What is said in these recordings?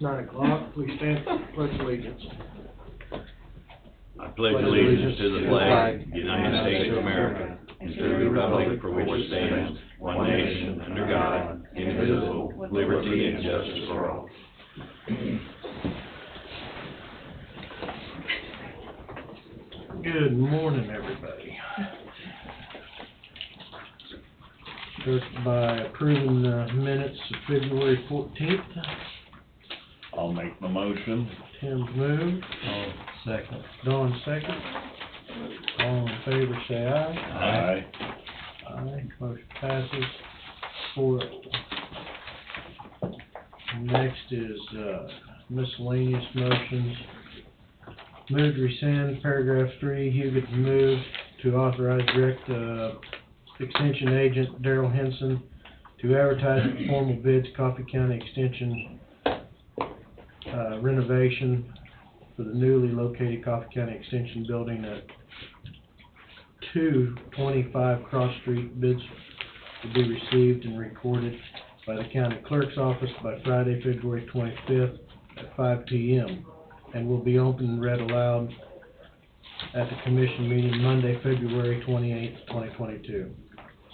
9 o'clock, we stand for pledge allegiance. I pledge allegiance to the flag, United States of America, and to the republic for which it stands, one nation, under God, indivisible, with liberty and justice for all. Good morning, everybody. Start by approving the minutes of February 14th. I'll make the motion. Tim's moved. I'll second. Don second. All in favor say aye. Aye. Aye. Motion passes 4-0. Next is miscellaneous motions. Move to rescind paragraph 3, Hugott's move to authorize direct extension agent Darrell Henson to advertise for formal bids Coffee County Extension renovation for the newly located Coffee County Extension building at 225 Cross Street. Bids will be received and recorded by the county clerk's office by Friday, February 25th at 5 p.m. and will be open and read aloud at the commission meeting Monday, February 28th, 2022.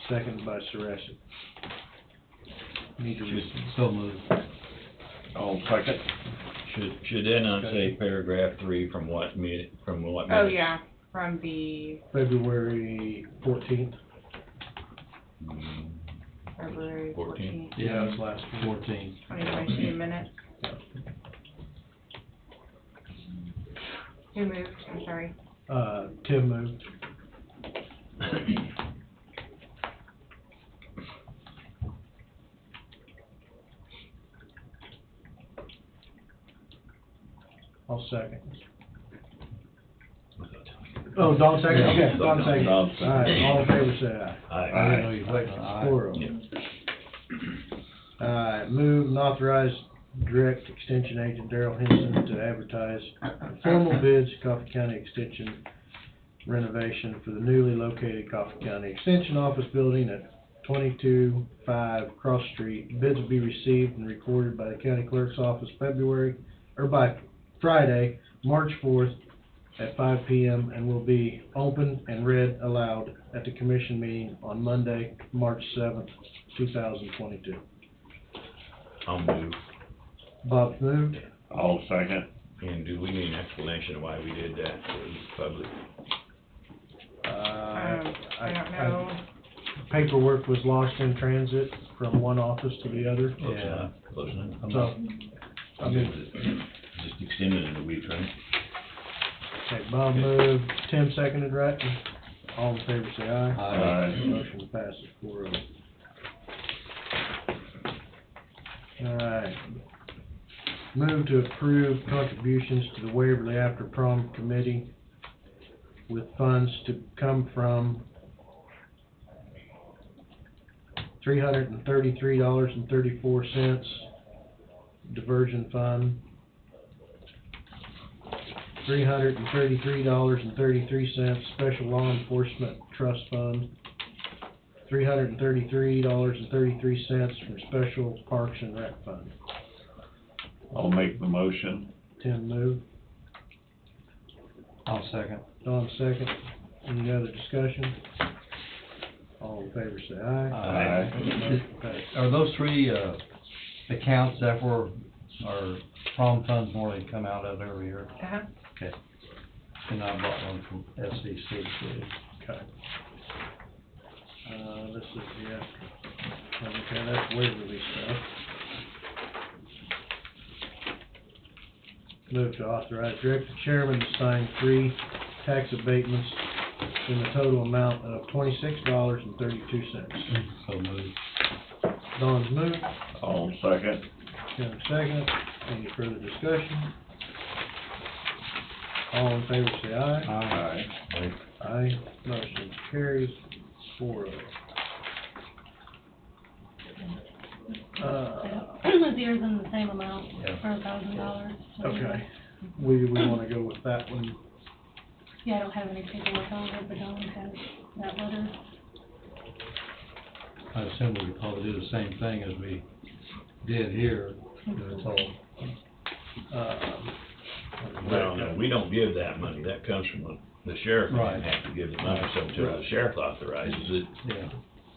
Second by Surratt. Need to read. So moved. I'll second. Should that not say paragraph 3 from what minute? Oh, yeah, from the February 14th. February 14th, Yeah, it was last week. 14. 2022 minutes. Who moved? I'm sorry. Tim moved. I'll second. Oh, Don second? Okay, Don second. All right, all in favor say aye. I didn't know you were waiting on aye. 4-0. Move and authorize direct extension agent Darrell Henson to advertise formal bids Coffee County Extension renovation for the newly located Coffee County Extension office building at 225 Cross Street. Bids will be received and recorded by the county clerk's office by Friday, March 4th at 5 p.m. and will be opened and read aloud at the commission meeting on Monday, March 7th, 2022. I'll move. Bob moved. I'll second. And do we need an explanation of why we did that for the public? I don't know. Paperwork was lost in transit from one office to the other. Yeah. Close enough. So, I mean, Just extend it in a week, right? okay, Bob moved, Tim seconded, right? All in favor say aye. Aye. Motion passes 4-0. Alright. Move to approve contributions to the Waverly After Prom Committee with funds to come from $333.34 diversion fund, $333.33 special law enforcement trust fund, $333.33 from special parks and rec fund. I'll make the motion. Tim moved. I'll second. Don second. Any other discussion? All in favor say aye. Aye. Motion passes. Are those three accounts that were our prom funds more than come out of every year? Uh-huh. Okay. And I bought one from SCC too. Okay. This is the okay, that's Waverly stuff. Move to authorize director chairman to sign 3 tax abatements in the total amount of $26.32. So moved. Don's moved, I'll second. Tim second. Any further discussion? All in favor say aye. Aye. Aye. Motion carries 4-0. Was yours in the same amount, Yeah. for $1,000? Okay. We wanna go with that one. Yeah, I don't have any paperwork on it, but Dawn has that letter. I assume we could probably do the same thing as we did here, that's all. No, we don't give that money, that comes from the sheriff, Right. doesn't have to give the money, so until the sheriff authorizes it. Yeah.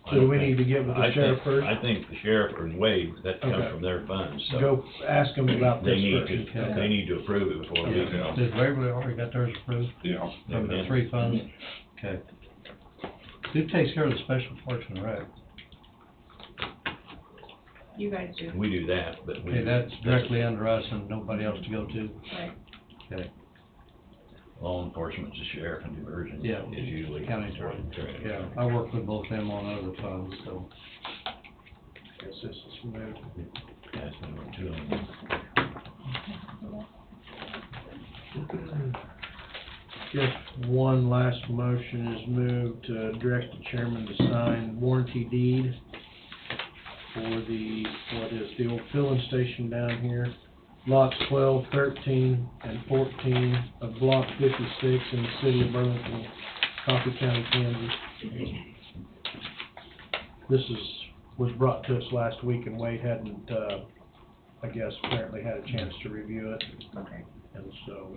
So do we need to get with the I sheriff think- first? I think the sheriff or Wade, that comes Okay. from their funds, so Go ask them about they this need first. to, they need to approve it before we go. Did Waverly already got theirs approved Yeah. from the 3 funds? Okay. Who takes care of the special parks and rec? You guys do, We do that, but we. Okay, that's directly under us and nobody else to go to? right? Okay. Law enforcement's the sheriff and diversion Yeah. is usually. County attorney. Yeah, I work with both them on other funds, so. Guess this is moved. That's number 2 on the Just one last motion is moved to direct the chairman to sign warranty deed for the, what is the old filling station down here. Lots 12, 13, and 14 of block 56 in the city of Burlington, Coffee County, Kansas. This was brought to us last week and Wade hadn't, I guess apparently had a chance to review it. Okay. And so,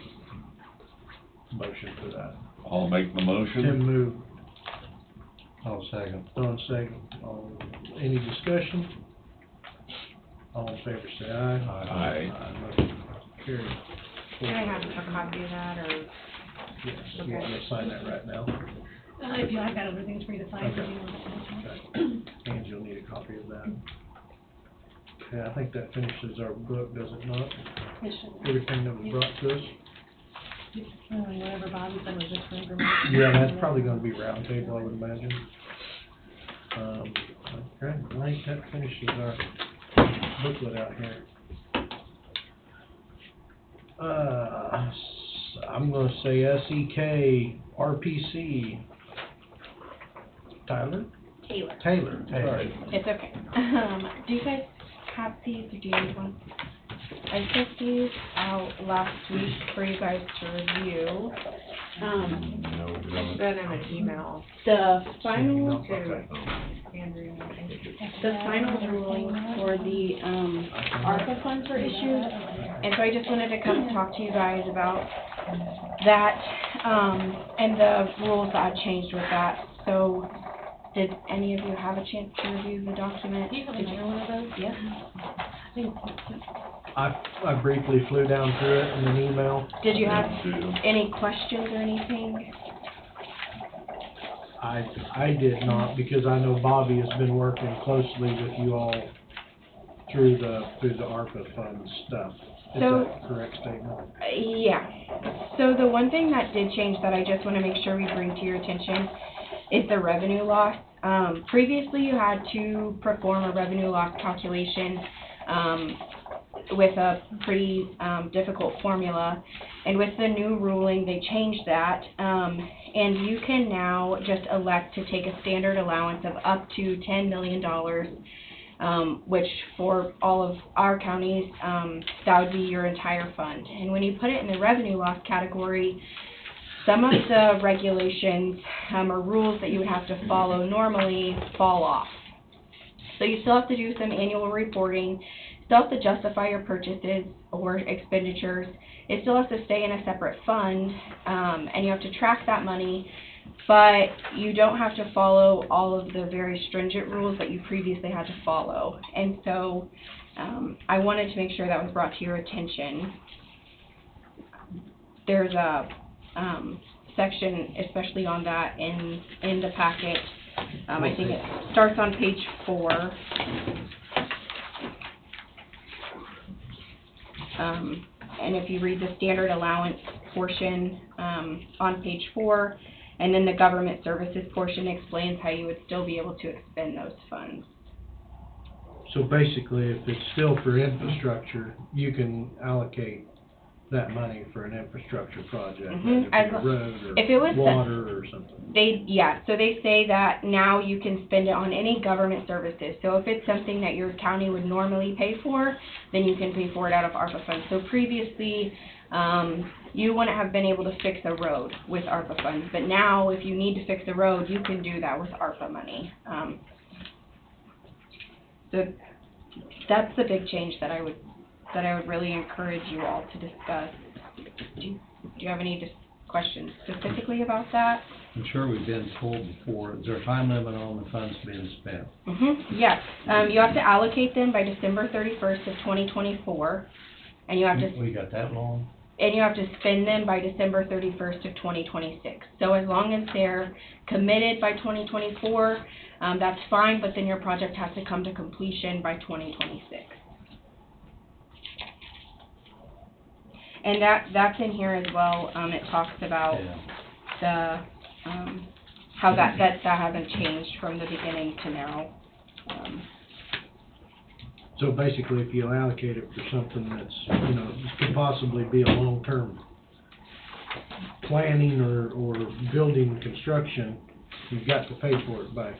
motion for that. I'll make the Tim motion. moved, I'll second. Don second. Any discussion? All in favor say aye. Aye. Motion carried. Can I have a copy of that, or? Yes, you want me to sign that right now? If you, I've got other things for you to sign, if you want to. Okay. Angie will need a copy of that. Okay, I think that finishes our book, does it not? It should. Everything that was brought to us? Whatever Bobby said was just for information. Yeah, that's probably gonna be round table, I would imagine. Okay, I think that finishes our booklet out here. I'm gonna say SEK, RPC. Tyler? Taylor. Sorry. It's okay. Do you guys have these, or do you need one? I sent these out last week for you guys to review. I sent in an email The final, to Andrew, I think. the final ruling for the, ARPA funds were issued, and so I just wanted to come talk to you guys about that, and the rules that I changed with that. So, did any of you have a chance to review the document? Do you have another one of those? Yes. I think, I briefly flew down through it in an email. Did you have any questions or anything? I did not, because I know Bobby has been working closely with you all through the ARPA fund stuff. Is So- that a correct statement? Yeah. So the one thing that did change that I just want to make sure we bring to your attention is the revenue loss. Previously, you had to perform a revenue loss calculation with a pretty difficult formula. And with the new ruling, they changed that. And you can now just elect to take a standard allowance of up to $10 million, which for all of our counties, that would be your entire fund. And when you put it in the revenue loss category, some of the regulations or rules that you would have to follow normally fall off. So you still have to do some annual reporting, still have to justify your purchases or expenditures. It still has to stay in a separate fund, and you have to track that money, but you don't have to follow all of the very stringent rules that you previously had to follow. And so I wanted to make sure that was brought to your attention. There's a section especially on that in the packet. I think it starts on page 4. And if you read the standard allowance portion on page 4, and then the government services portion explains how you would still be able to expend those funds. So basically, if it's still for infrastructure, you can allocate that money for an infrastructure project, Mhm. whether it be a road If it was or water or something. So they say that now you can spend it on any government services. So if it's something that your county would normally pay for, then you can pay for it out of ARPA funds. So previously, you wouldn't have been able to fix a road with ARPA funds, but now if you need to fix a road, you can do that with ARPA money. So that's the big change that I would really encourage you all to discuss. Do you have any questions specifically about that? I'm sure we've been told before, is there a time limit on the funds being spent? Yes, you have to allocate them by December 31st of 2024, and you have to, We got that long? and you have to spend them by December 31st of 2026. So as long as they're committed by 2024, that's fine, but then your project has to come to completion by 2026. And that's in here as well. It talks about Yeah. how that hasn't changed from the beginning to now. So basically, if you allocate it for something that's, you know, could possibly be a long-term planning or building construction, you've got to pay for it by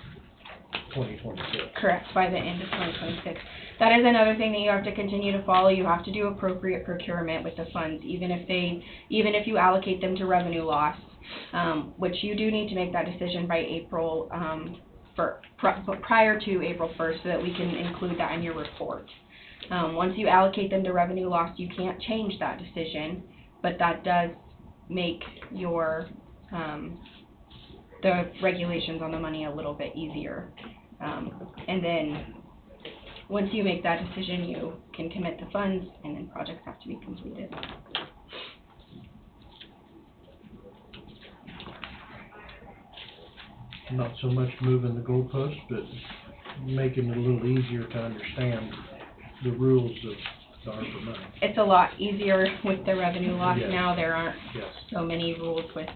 2026. Correct, by the end of 2026. That is another thing that you have to continue to follow. You have to do appropriate procurement with the funds, even if you allocate them to revenue loss, which you do need to make that decision by April, prior to April 1st, so that we can include that in your report. Once you allocate them to revenue loss, you can't change that decision, but that does make your the regulations on the money a little bit easier. And then, once you make that decision, you can commit the funds, and then projects have to be completed. Not so much moving the goalpost, but making it a little easier to understand the rules of the ARPA money. It's a lot easier with the revenue loss Yes. now. There aren't Yes. so many rules with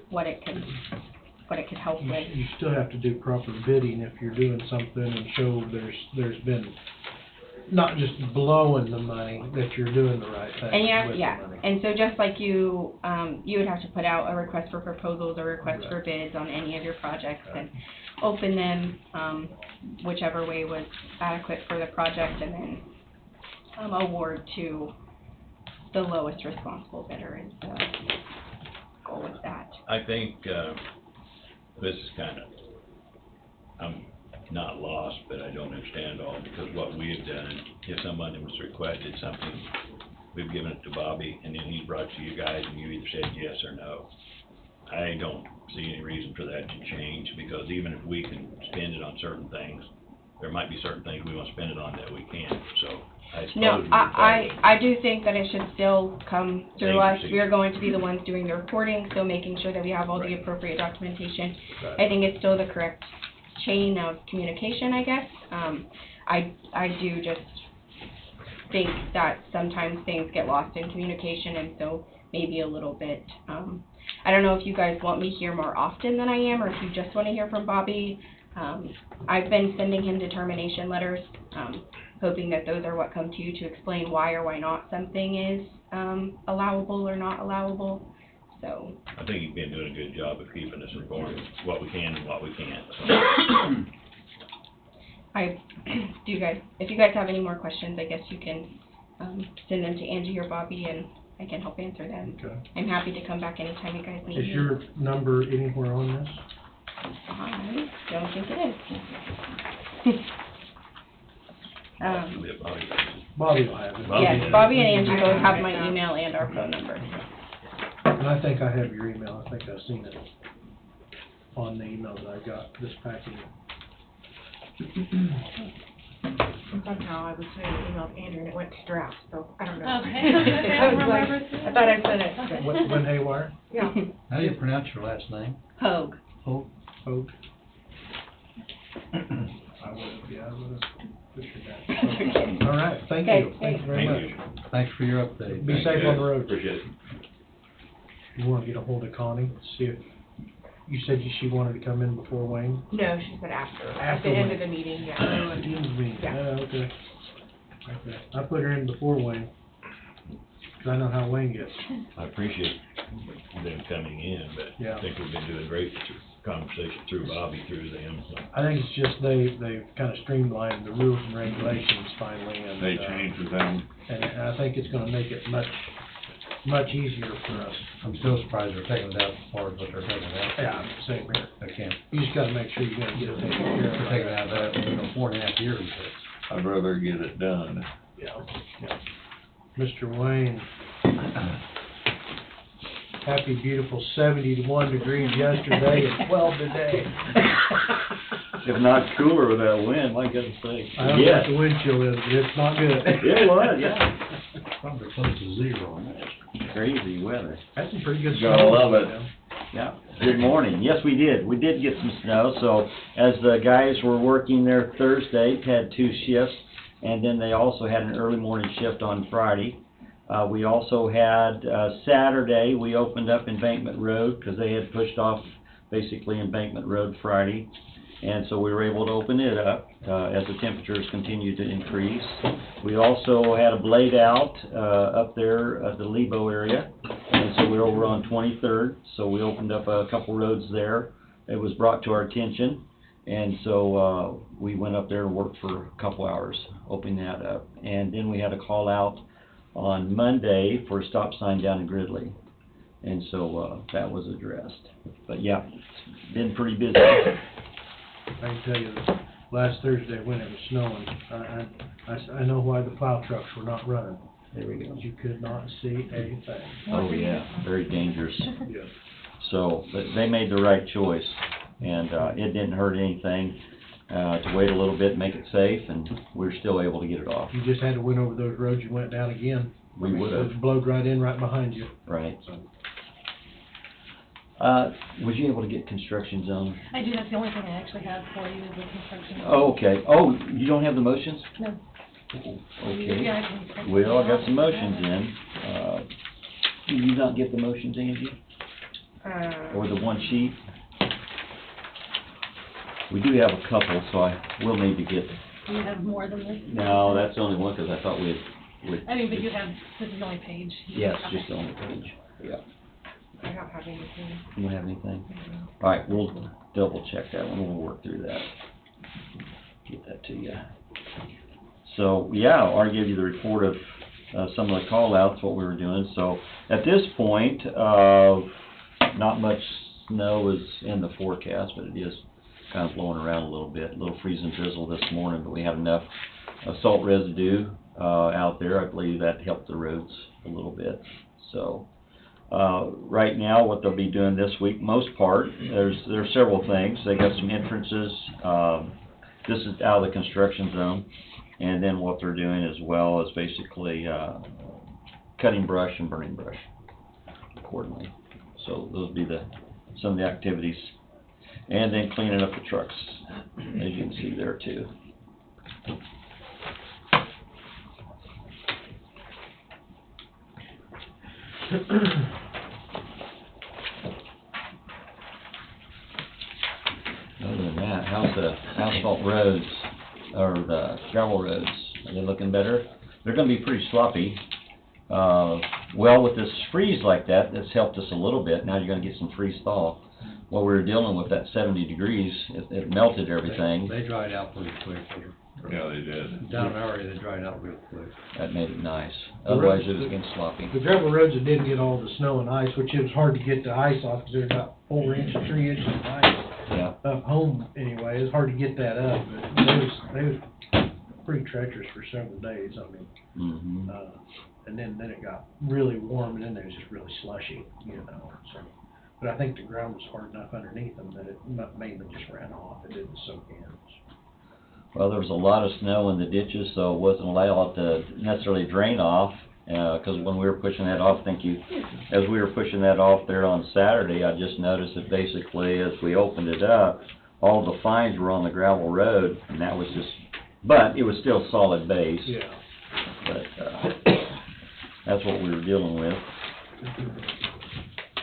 what it could help with. You still have to do proper bidding if you're doing something and show there's been, not just blowing the money, that you're doing the right thing And with yeah, the money. and so just like you would have to put out a request for proposals or request for Right. bids on any of your projects Right. and open them, whichever way was adequate for the project, and then award to the lowest responsible bidder is the goal with that. I think, this is I'm not lost, but I don't understand all, because what we have done, if someone was requested something, we've given it to Bobby, and then he brought it to you guys, and you either said yes or no. I don't see any reason for that to change, because even if we can spend it on certain things, there might be certain things we want to spend it on that we can't, so I suppose. No, we would follow I do think that it should still come through Same us. procedure. We are going to be the ones doing the reporting, so making sure that we have all the Right. appropriate documentation. Right. I think it's still the correct chain of communication, I guess. I do just think that sometimes things get lost in communication, and so maybe a little bit, I don't know if you guys want me here more often than I am, or if you just want to hear from Bobby. I've been sending him determination letters, hoping that those are what come to you to explain why or why not something is allowable or not allowable. So I think you've been doing a good job of keeping us informed, what we can and what we can't, so. if you guys have any more questions, I guess you can send them to Angie or Bobby, and I can help answer them. Okay. I'm happy to come back anytime you guys need me. Is your number anywhere on this? I don't think it is. We have Bobby. Bobby will have it. Bobby Yes, and- Bobby and Angie I both have have it my now. email and our phone number. And I think I have your email. I think I've seen it on the email that I got this packet. Somehow I was sending an email to Andrew and it went to draft, so I don't know. Okay. I was like, Remember. I thought I sent it. Went haywire? Yeah. How do you pronounce your last name? Hogue. Hope? Hope. I would've figured that. All right, thank you. Okay, Thank you very Thank much. you. Thanks for your update. Be safe on the road. Appreciate it. You wanna get a hold of Connie, see if, you said she wanted to come in before Wayne? No, she said after, at After the end what? of the meeting, yeah. Excuse me. Yeah. Okay. Okay. I put her in before Wayne, 'cause I know how Wayne gets. I appreciate them coming in, but Yeah. I think we've been doing great through conversation through Bobby, through them, so. I think it's just they've kind of streamlined the rules and regulations finally, and. They changed with them. And I think it's gonna make it much easier for us. I'm still surprised they're taking it out as far as what they're taking it out. Yeah, same here. I can't, You just gotta make sure you're gonna get it taken care they're taking of. it out of that, 4.5 years, I'd rather get it done. Yeah. Mr. Wayne, happy beautiful 71 degrees yesterday and 12 today. If not cooler with that wind, my goodness sakes. I don't know what the wind chill is, but it's not good. It was, yeah. Probably close to zero on that. Crazy weather. That's some pretty good Gotta snow. love it. Yeah, good morning. Yes, we did. We did get some snow, so as the guys were working there Thursday, had 2 shifts, and then they also had an early morning shift on Friday. We also had, Saturday, we opened up Embankment Road, because they had pushed off basically Embankment Road Friday. And so we were able to open it up, as the temperatures continued to increase. We also had a blade out, up there at the Lebo area, and so we were over on 23rd, so we opened up a couple roads there. It was brought to our attention, and so, we went up there and worked for a couple hours, opening that up. And then we had a call out on Monday for a stop sign down in Gridley, and so, that was addressed. But yeah, it's been pretty busy. I can tell you, that last Thursday when it was snowing, I know why the plow trucks were not running. There we go. You could not see a thing. Oh, yeah, very dangerous. Yes. So, but they made the right choice, and, it didn't hurt anything, to wait a little bit, make it safe, and we were still able to get it off. You just had to went over those roads, you went down again. We would've. It blowed right in, right behind you. Right. So, Was you able to get construction zone? I do, that's the only thing I actually have for you is the construction. Oh, okay. Oh, you don't have the motions? No. Okay. Yeah, I can. Well, I got some motions in. Do you not get the motions, Angie? Or the one sheet? We do have a couple, so I will need to get, Do you have more than this? no, that's the only one, because I thought we had, I mean, but you have, this is the only page. yes, Okay. just the only page. Yeah. I don't have anything. You don't have anything? All right, we'll double check that one, we'll work through that. Get that to you. So, yeah, I already gave you the report of, some of the call-outs, what we were doing. So, at this point, not much snow is in the forecast, but it is kind of blowing around a little bit. A little freeze and drizzle this morning, but we have enough salt residue, out there. I believe that helped the roads a little bit. So, right now, what they'll be doing this week, most part, there's several things. They got some entrances, this is out of the construction zone, and then what they're doing as well is basically, cutting brush and burning brush accordingly. So those will be some of the activities. And then cleaning up the trucks, as you can see there too. Other than that, how's the asphalt roads, or the gravel roads? Are they looking better? They're gonna be pretty sloppy. Well, with this freeze like that, that's helped us a little bit. Now you're gonna get some freeze thaw. While we were dealing with that 70 degrees, it melted everything. They dried out pretty quick. Yeah, they did. Down in our area, they dried out real quick. That made it nice. The Otherwise, roads- it was getting sloppy. The gravel roads that didn't get all the snow and ice, which it was hard to get the ice off, because there's about 4 inches, 3 inches of ice Yeah. up home anyway. It's hard to get that up, but they was pretty treacherous for several days, I mean. Mm-hmm. And then it got really warm, and then it was just really slushy, you know, so. But I think the ground was hard enough underneath them that it mainly just ran off, it didn't soak in. Well, there was a lot of snow in the ditches, so it wasn't allowed to necessarily drain off, because when we were pushing that off, as we were pushing that off there on Saturday, I just noticed that basically as we opened it up, all the fines were on the gravel road, and that was just, but it was still solid base. Yeah. But, that's what we were dealing with.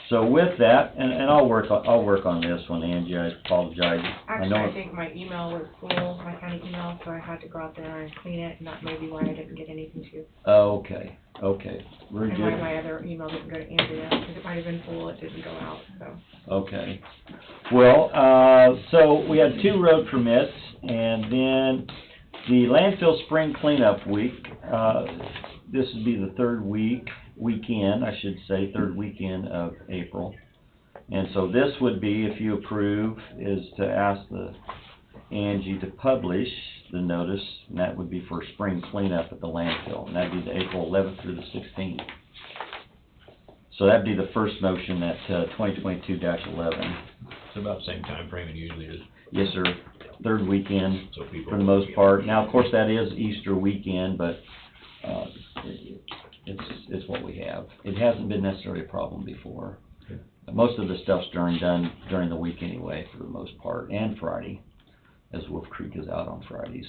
So with that, and I'll work on this one, Angie, I apologize. Actually, know I think my email was full, my county email, so I had to go out there and clean it, and that may be why I didn't get anything to you. Oh, okay, very And why good. my other email didn't go to Andrea, because it might have been full, it didn't go out, so. Okay. Well, so we had 2 road permits, and then the landfill spring cleanup week, this would be the third weekend of April. And so this would be, if you approve, is to ask Angie to publish the notice, and that would be for spring cleanup at the landfill, and that'd be the April 11th through the 16th. So that'd be the first motion at 2022-11. It's about the same time frame it usually is, Yes, sir, third weekend so people. for the most part. Now, of course, that is Easter weekend, but it's what we have. It hasn't been necessarily a problem before. Most of the stuff's done during the week anyway, for the most part, and Friday, as Wolf Creek is out on Fridays.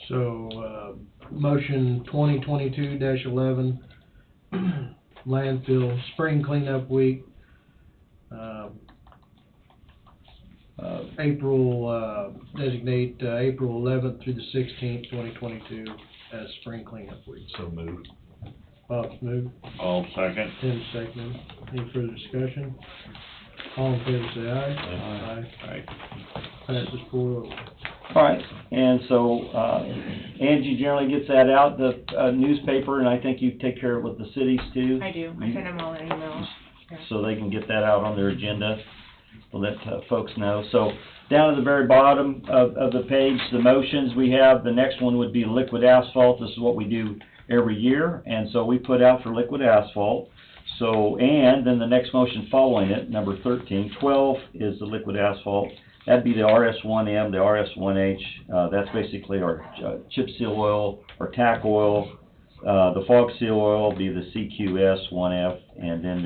So, motion 2022-11, landfill spring cleanup week, designate April 11th through the 16th, 2022 as spring cleanup week. So moved. Bob's moved, All second. Tim seconded. Any further discussion? All in favor say aye. Aye. Right. Passes 4-0. All right, and so Angie generally gets that out, the newspaper, and I think you take care of it with the cities too. I do, I send them all an email. So they can get that out on their agenda, to let folks know. So down at the very bottom of the page, the motions we have, the next one would be liquid asphalt. This is what we do every year, and so we put out for liquid asphalt. So, and then the next motion following it, number 13, 12 is the liquid asphalt. That'd be the RS1M, the RS1H, that's basically our chip seal oil, or tack oil. The fog seal oil will be the CQS1F, and then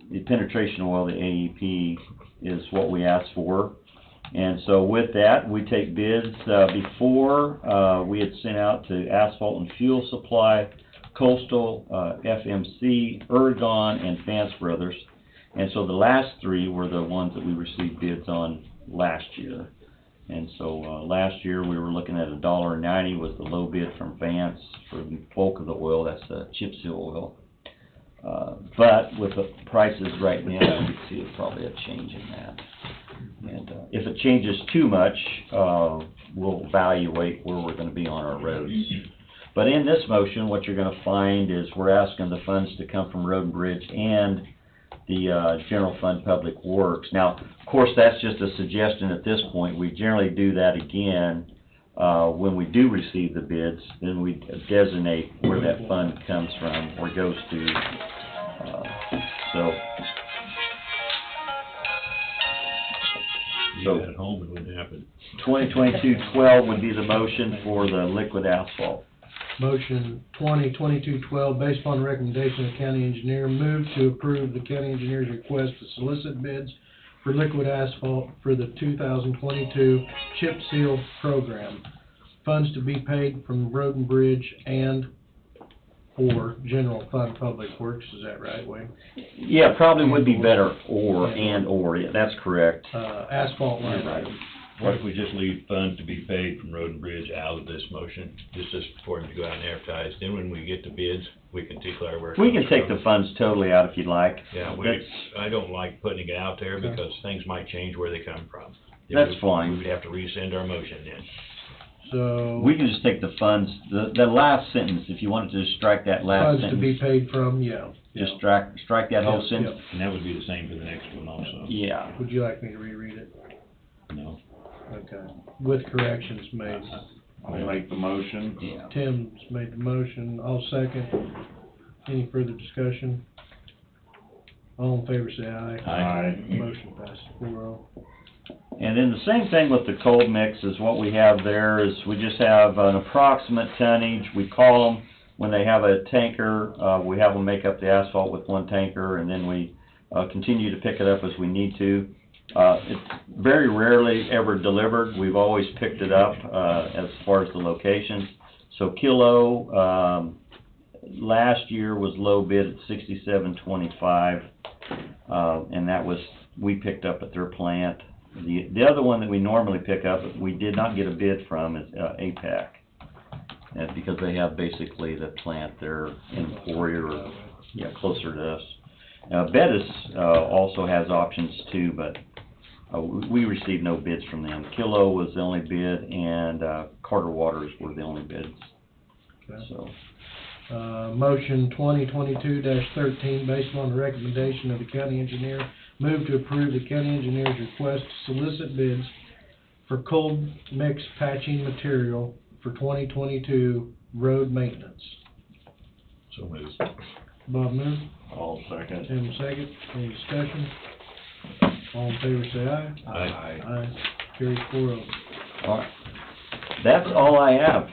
the penetration oil, the AEP, is what we asked for. And so with that, we take bids. Before, we had sent out to Asphalt and Fuel Supply, Coastal, FMC, Ergon, and Vance Brothers. And so the last three were the ones that we received bids on last year. And so last year we were looking at $1.90 was the low bid from Vance for the bulk of the oil. That's the chip seal oil. But with the prices right now, we see probably a change in that. And if it changes too much, we'll evaluate where we're going to be on our roads. But in this motion, what you're going to find is we're asking the funds to come from Road and Bridge and the General Fund Public Works. Now, of course, that's just a suggestion at this point. We generally do that again when we do receive the bids. Then we designate where that fund comes from or goes to. You at home, it wouldn't happen. 2022-12 would be the motion for the liquid asphalt. Motion 2022-12, based upon the recommendation of the county engineer, move to approve the county engineer's request to solicit bids for liquid asphalt for the 2022 chip seal program. Funds to be paid from Road and Bridge and or General Fund Public Works, is that right, Wayne? Yeah, probably would be better, or, yeah, that's correct. Asphalt line You're right. item. What if we just leave funds to be paid from Road and Bridge out of this motion, just for them to go out and advertise? Then when we get the bids, we can declare where it We comes can take from. the funds totally out if you'd like. Yeah, I don't like putting it out there Okay. because things might change where they come from. That's fine. We would have to rescind our motion then. So, We can just take the funds, the last sentence, if you wanted to just strike that last funds to be sentence. paid from, yeah. Just strike that whole Yeah, sentence. And that would be the same for the next one also. Yeah. Would you like me to reread it? No? Okay, with corrections made. I'll make the motion. Yeah. Tim's made the motion, I'll second. Any further discussion? All in favor say aye. Aye. Motion passes 4-0. And then the same thing with the cold mix is what we have there is we just have an approximate tonnage. We call them when they have a tanker. We have them make up the asphalt with one tanker, and then we continue to pick it up as we need to. It's very rarely ever delivered. We've always picked it up as far as the locations. So kilo last year was low bid at $67.25, and that was we picked up at their plant. The other one that we normally pick up, we did not get a bid from, is APAC. Because they have basically the plant there in Emporia, or, yeah, closer to us. Bettis also has options too, but we received no bids from them. Kilo was the only bid, and Carter Waters were the only bids. Okay. So, Motion 2022-13, based on the recommendation of the county engineer, Move to approve the county engineer's request to solicit bids for cold mix patching material for 2022 road maintenance. So moved. Bob moved, I'll second. Tim second, any discussion? All in favor say aye. Aye. Aye, carried 4-0. All right. That's all I have.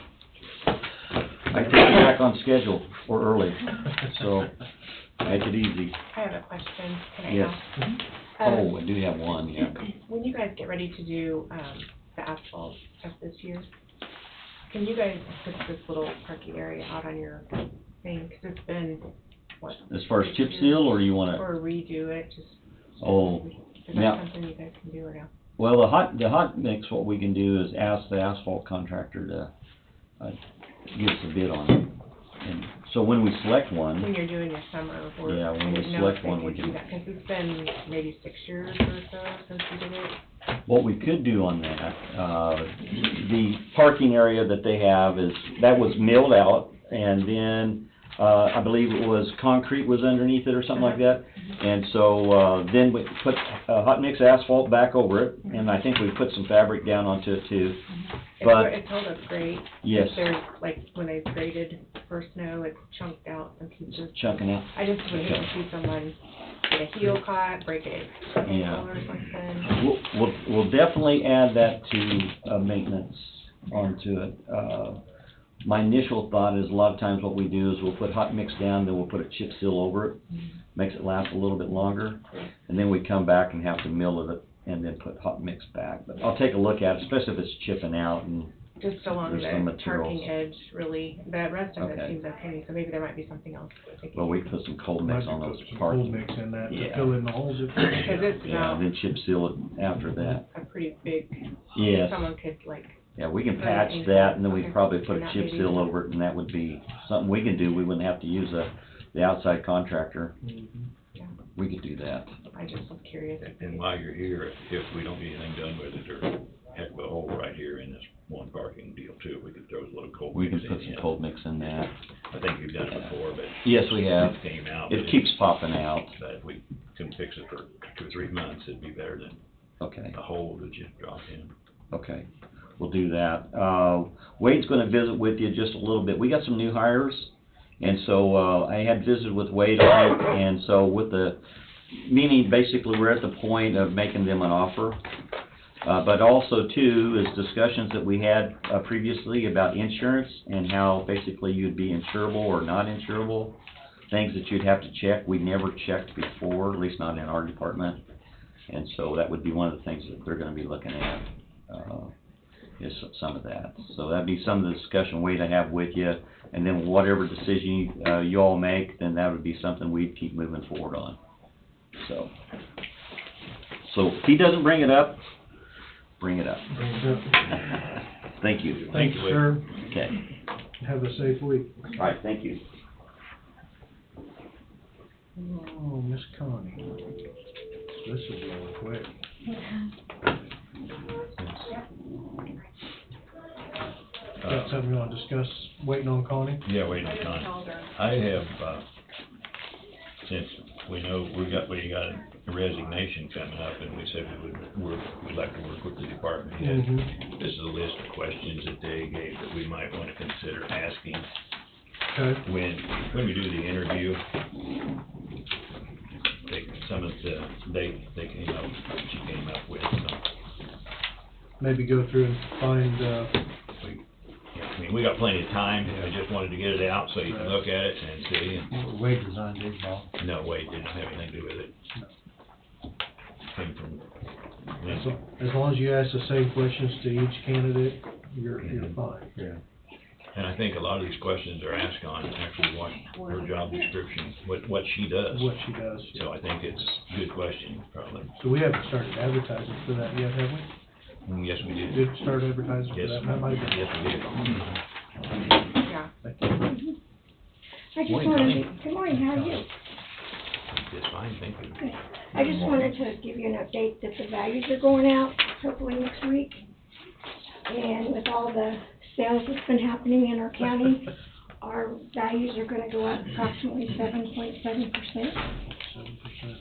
I take it back on schedule or early, so make it easy. I have a question, can I Yes. ask? Oh, I do have one, yeah. When you guys get ready to do, the asphalt stuff this year, can you guys put this little parking area out on your thing, 'cause it's been, what? As far as chip seal, or you wanna, Or redo it, just. oh, Is yeah. that something you guys can do or no? well, the hot mix, what we can do is ask the asphalt contractor to, give us a bid on it. And so when we select one, When you're doing your summer work? Yeah, when I we didn't know select if they one, could we do can- that, 'cause it's been maybe 6 years or so since we did it. what we could do on that, the parking area that they have that was milled out, and then, I believe it was concrete was underneath it or something like that. And so, then we put, hot mix asphalt back over it, and I think we put some fabric down onto it too. But- It's held up great. Yes. If there's, like, when they graded for snow, it's chunked out some pieces. Chunking out. I just would hate to see someone get a heel caught, break a Yeah. ankle or something. We'll definitely add that to, maintenance onto it. My initial thought is a lot of times what we do is we'll put hot mix down, then we'll put a chip seal over it, makes it last a little bit longer, and then we come back and have to mill it and then put hot mix back. But I'll take a look at it, especially if it's chipping out and, Just along There's some the materials. parking edge, really. The rest of it Okay. seems okay, so maybe there might be something else we're thinking. well, we can put some cold mix on those Might be put some parts. cold mix in that to Yeah. fill in the holes. Because it's Yeah, now and then chip seal it after that. a pretty big, Yes. someone could like, Yeah, we can Put it patch in- that, and then we'd okay. probably put a Not chip maybe- seal over it, and that would be something we can do. We wouldn't have to use the outside contractor. Mhm. We could do that. I just was curious. And while you're here, if we don't get anything done with it, there's a heck of a hole right here in this one parking deal too. We could throw a little cold We can mix put in some it. cold mix in that. I think we've done it before, but. Yes, we have. It came out. It but keeps popping out. But if we can fix it for 2 or 3 months, it'd be better than Okay, a hole that just dropped in. okay. We'll do that. Wade's gonna visit with you just a little bit. We got some new hires, and so, I had visited with Wade on it, and so meaning basically we're at the point of making them an offer. But also too, is discussions that we had, previously about insurance and how basically you'd be insurable or not insurable. Things that you'd have to check, we never checked before, at least not in our department. And so that would be one of the things that they're gonna be looking at, is some of that. So that'd be some of the discussion Wade I have with you, and then whatever decision, you all make, then that would be something we'd keep moving forward on. So if he doesn't bring it up, bring it up. Thank you. Thank you, Wade. sir. Okay. Have a safe week. All right, thank you. Oh, Miss Connie. This is going quick. Got something you wanna discuss, waiting on Connie? Yeah, wait on time. I have, since we know we got a resignation coming up, and we said we'd like to work with the department head. Mhm. This is a list of questions that they gave that we might want to consider asking Okay, when we do the interview. Some of they came up, she came up with, so maybe go through and find, I mean, we got plenty of time. I just wanted to get it out so you can look at it and see. And Wade designed these, Bob. no, wait, didn't have anything to do with it. Came from, as long as you ask the same questions to each candidate, you're fine. Yeah. and I think a lot of these questions are asked on actually what her job description, what she does. What she does. So I think it's a good question, probably. So we haven't started advertising for that yet, have we? Yes, we did. Did start advertising for Yes, that? That might have been. yes, we did. Yeah. Thank you. I just Morning, wanted, Connie. good morning, how are you? It's fine, thank you. Good. I just wanted to give you an update that the values are going out, hopefully next week. And with all the sales that's been happening in our county, our values are gonna go up approximately 7.7%. 7%.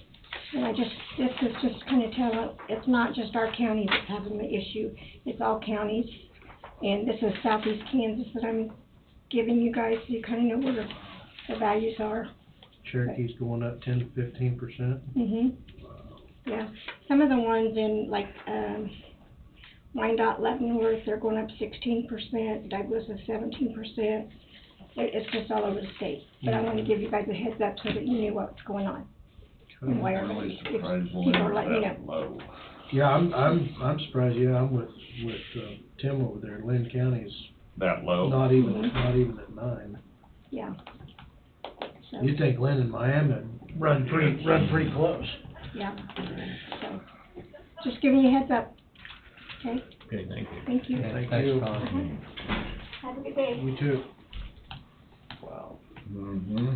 And this is just kind of tell, it's not just our county that's having the issue, it's all counties. And this is southeast Kansas that I'm giving you guys, so you kind of know where the values are. Cherokee's going up 10 to 15%. Yeah, some of the ones in like, Wyandotte, Leavenworth, they're going up 16%, Douglas is 17%. It's just all over the state, but I want to give you guys a heads up so that you knew what's going on. And why I'm really if surprised people are letting you Lynn's know. that low. Yeah, I'm surprised, yeah, I'm with Tim over there, Lynn County's That low? not even at 9. Yeah. So, You think Lynn and Miami run pretty close. yeah, so, just giving you a heads up, okay? Okay, thank you. Thank you. Thank Thanks, you. Connie. Have a good day. You too. Wow. Mm-hmm.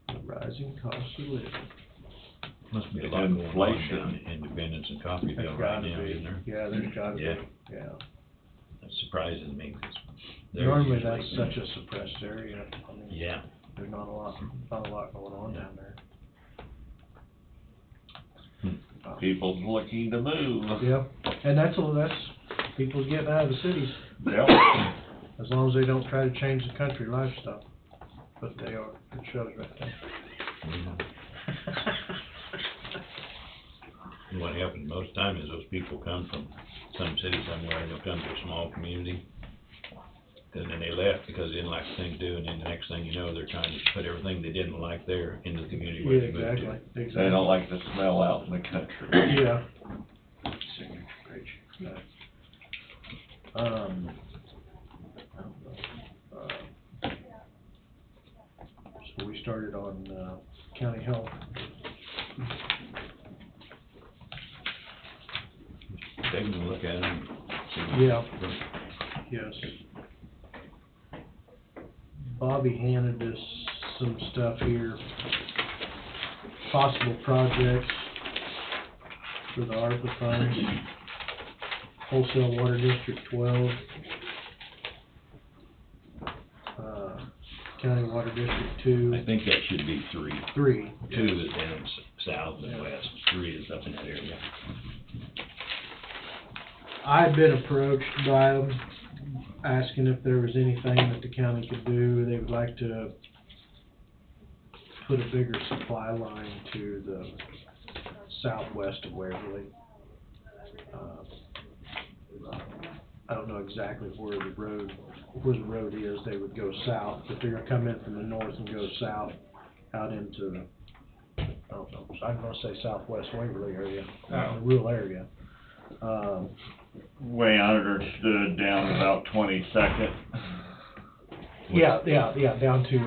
The rising cost of living. Must be a lot going on Inflation. down in Independence and Coffeyville There's right gotta now, be. isn't there? Yeah, there's gotta be, Yeah. yeah. That surprises me, 'cause they're Normally, usually- that's such a suppressed area. I mean, Yeah, there's not a lot going on down there. People's looking to move. Yeah, and that's people's getting out of the cities, Yep. as long as they don't try to change the country lifestyle. But they are, it shows right there. and what happens most of the time is those people come from some city somewhere, and they'll come to a small community, and then they left because they didn't like the thing to do, and then the next thing you know, they're trying to put everything they didn't like there into the community Yeah, where they moved to. exactly. They don't like the smell out in the country. Yeah. I don't know, so we started on, county health. Take a look at them. Yeah. Yes. Bobby handed us some stuff here, possible projects for the ARPA funds. Wholesale Water District 12, County Water District 2, I think that should be 3. 3. 2 is down south and west, 3 is up in that area. I've been approached by them, asking if there was anything that the county could do. They would like to put a bigger supply line to the southwest of Waverly. I don't know exactly where the road is. They would go south, but they're gonna come in from the north and go south out into, I don't know, I'm gonna say southwest Waverly area, the rural area. Way I understood down about 22nd. Yeah, down to,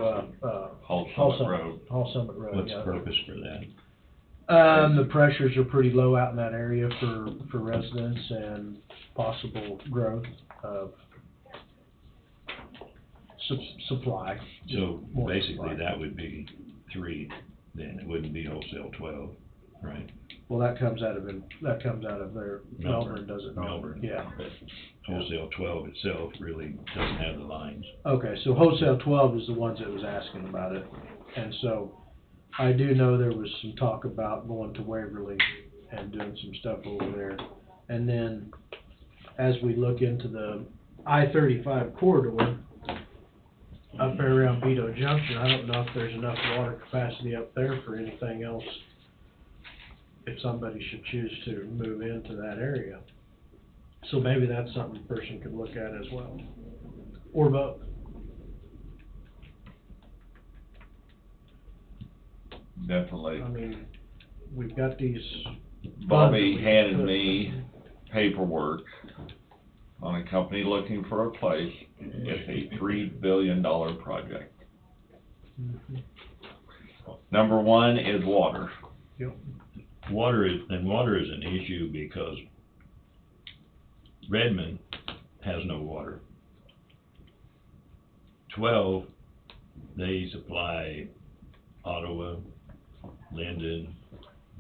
Hall Hall Summit Road. Hall Summit Road, What's yeah. the purpose for that? The pressures are pretty low out in that area for residents and possible growth of supply. So More basically, supply. that would be 3, then it wouldn't be wholesale 12, right? Well, that comes out of their, Melbourne does it not? Melbourne. Yeah. But wholesale 12 itself really doesn't have the lines. Okay, so wholesale 12 is the ones that was asking about it. And so I do know there was some talk about going to Waverly and doing some stuff over there. And then as we look into the I-35 corridor up there around Vito Junction, I don't know if there's enough water capacity up there for anything else if somebody should choose to move into that area. So maybe that's something a person could look at as well, or both. Definitely. I mean, we've got these. Bobby funds that we handed put- me paperwork on a company looking for a place. It's a $3 billion project. Mhm. Number 1 is water. Water is an issue because Redmond has no water. 12, they supply Ottawa, Linden,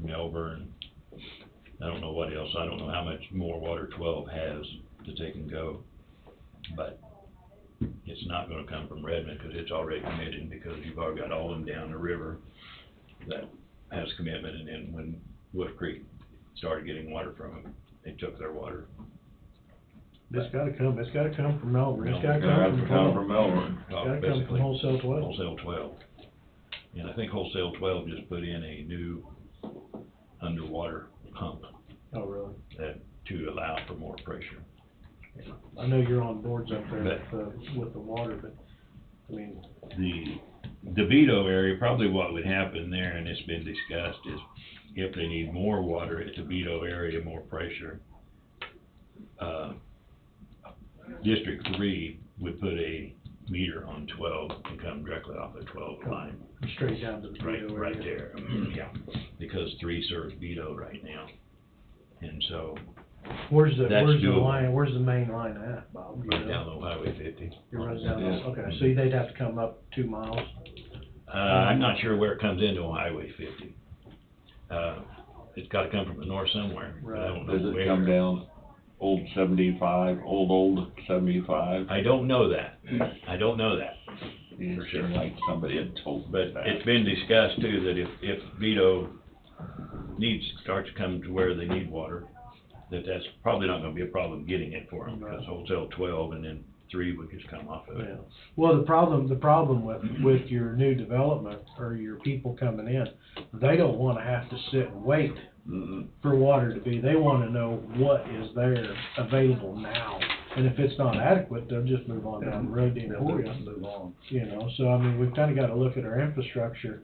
Melbourne. I don't know what else. I don't know how much more water 12 has to take and go. But it's not gonna come from Redmond, cause it's already committed, because you've already got all of them down the river that has commitment, and then when Wolf Creek started getting water from them, they took their water. It's gotta come from Melbourne, it's gotta Gonna have come to from come Paul. from Melbourne. Gotta come from Basically, Wholesale 12. Wholesale 12. And I think Wholesale 12 just put in a new underwater pump Oh, really? that, to allow for more pressure. I know you're on boards up there But- with the water, but, I mean, The DeVito area, probably what would happen there, and it's been discussed, is if they need more water at DeVito area, more pressure, District 3 would put a meter on 12 and come directly off the 12 line. straight down to the Right, Vito right area. there, yeah, because 3 serves Vito right now. And so, Where's the That's doable. line, where's the main line at, Bob? Do you right know? down on Highway 50. It runs down, Yeah. okay, so they'd have to come up 2 miles? I'm not sure where it comes into Highway 50. It's gotta come from the north somewhere, but I don't know Does where. it come down old 75, old 75? I don't know that, I don't know that. It for sure. seemed like somebody had told me But that. it's been discussed too, that if Vito starts to come to where they need water, that's probably not gonna be a problem getting it for them, because Wholesale 12 and then 3 would just come off of Yeah, it. well, the problem with your new development, or your people coming in, they don't wanna have to sit and wait Mm-mm. for water to be, they wanna know what is there available now. And if it's not adequate, they'll just move on down the road to Emporia. Move on. You know, so I mean, we've kinda gotta look at our infrastructure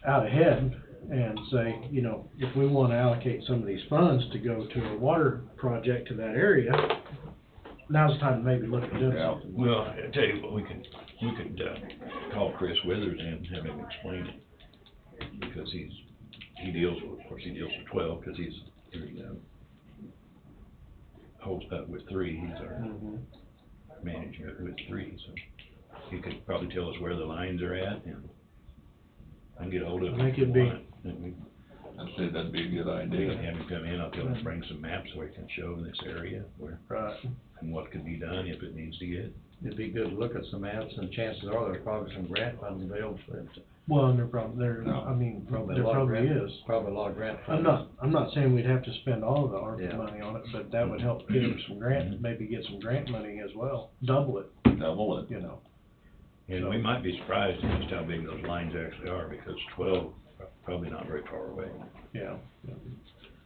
out ahead and say, you know, if we wanna allocate some of these funds to go to a water project to that area, now's the time to maybe look at doing Yeah. something. Well, I tell you what, we could call Chris Withers and have him explain it, because he deals with 12, because he's holds up with 3, he's our Mhm. manager with 3, so he could probably tell us where the lines are at, and I can get ahold of him. I think if it'd you be- want, and we I'd say that'd be a good can idea. have him come in, I'll tell him to bring some maps so he can show this area where, Right. and what could be done if it needs to get. It'd be good to look at some maps, and chances are there's probably some grant funds available for it. Well, and there, No. I mean, Probably a there lot of probably grant- is. Probably a lot of grant I'm funds. not saying we'd have to spend all of the ARPA Yeah. money on it, but that would help give them some grant, maybe get some grant money as well, double it, Double it. you know. And we might be surprised at just how big those lines actually are, because 12, probably not very far away. Yeah.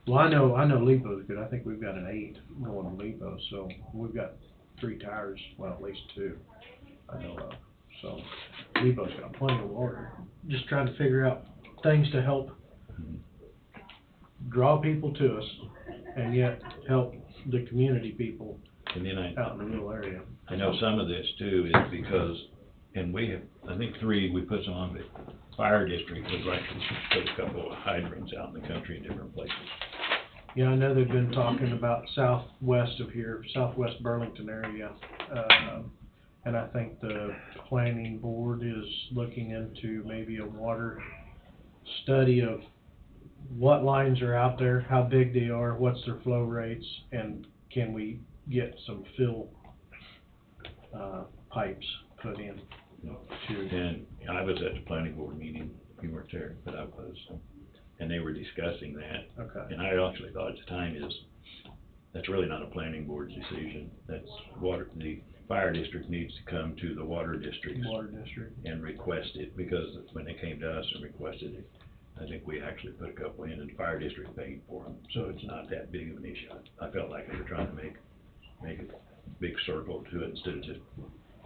Well, I know Lipo's good, I think we've got an 8 going to Lipo, so we've got 3 tires, well, at least 2, I know of. So, Lipo's got plenty of water, just trying to figure out things to help draw people to us, and yet help the community people And then out in the rural area. I know some of this too is because, and we have, I think 3, we put some on the fire district, was right, put a couple of hydrants out in the country in different places. Yeah, I know they've been talking about southwest of here, southwest Burlington area, and I think the planning board is looking into maybe a water study of what lines are out there, how big they are, what's their flow rates, and can we get some fill, pipes put in to, And I was at the planning board meeting, you weren't there, but I was, and they were discussing that. okay, And I actually thought at the time that's really not a planning board's decision, that's the fire district needs to come to the water districts water district. and request it, because when they came to us and requested it, I think we actually put a couple in and the fire district paid for them, so it's not that big of an issue. I felt like they were trying to make a big circle to it instead of just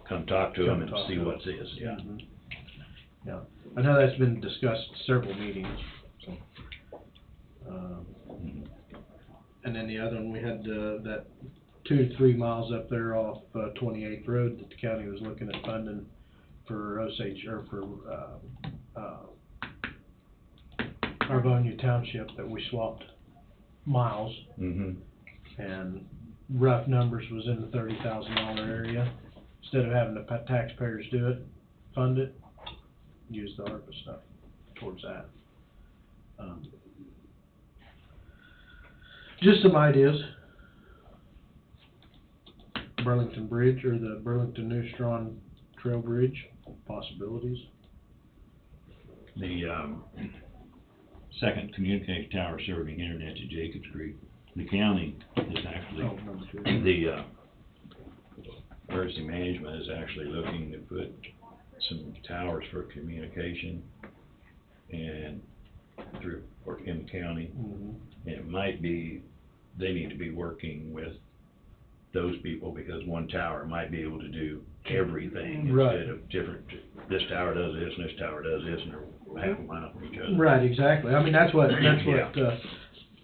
come talk to them Come and talk see to what them. it is, yeah. Mhm. Yeah, I know that's been discussed several meetings, so. Mhm. And then the other one, we had, that 2 to 3 miles up there off, 28th Road that the county was looking at funding for Osage, or for, Arbonia Township, that we swapped miles, Mhm. and rough numbers was in the $30,000 area. Instead of having the taxpayers do it, fund it, use the ARPA stuff towards that. Just some ideas. Burlington Bridge or the Burlington New Strong Trail Bridge, possibilities. The, second communication tower serving internet to Jacobs Creek, the county is actually, Oh, number two. the, emergency management is actually looking to put some towers for communication and through, or in the county. Mhm. And it might be, they need to be working with those people, because one tower might be able to do everything Right. instead of different, this tower does this and this tower does this, and they're half a mile from each other. Right, exactly. I mean, that's what, Yeah.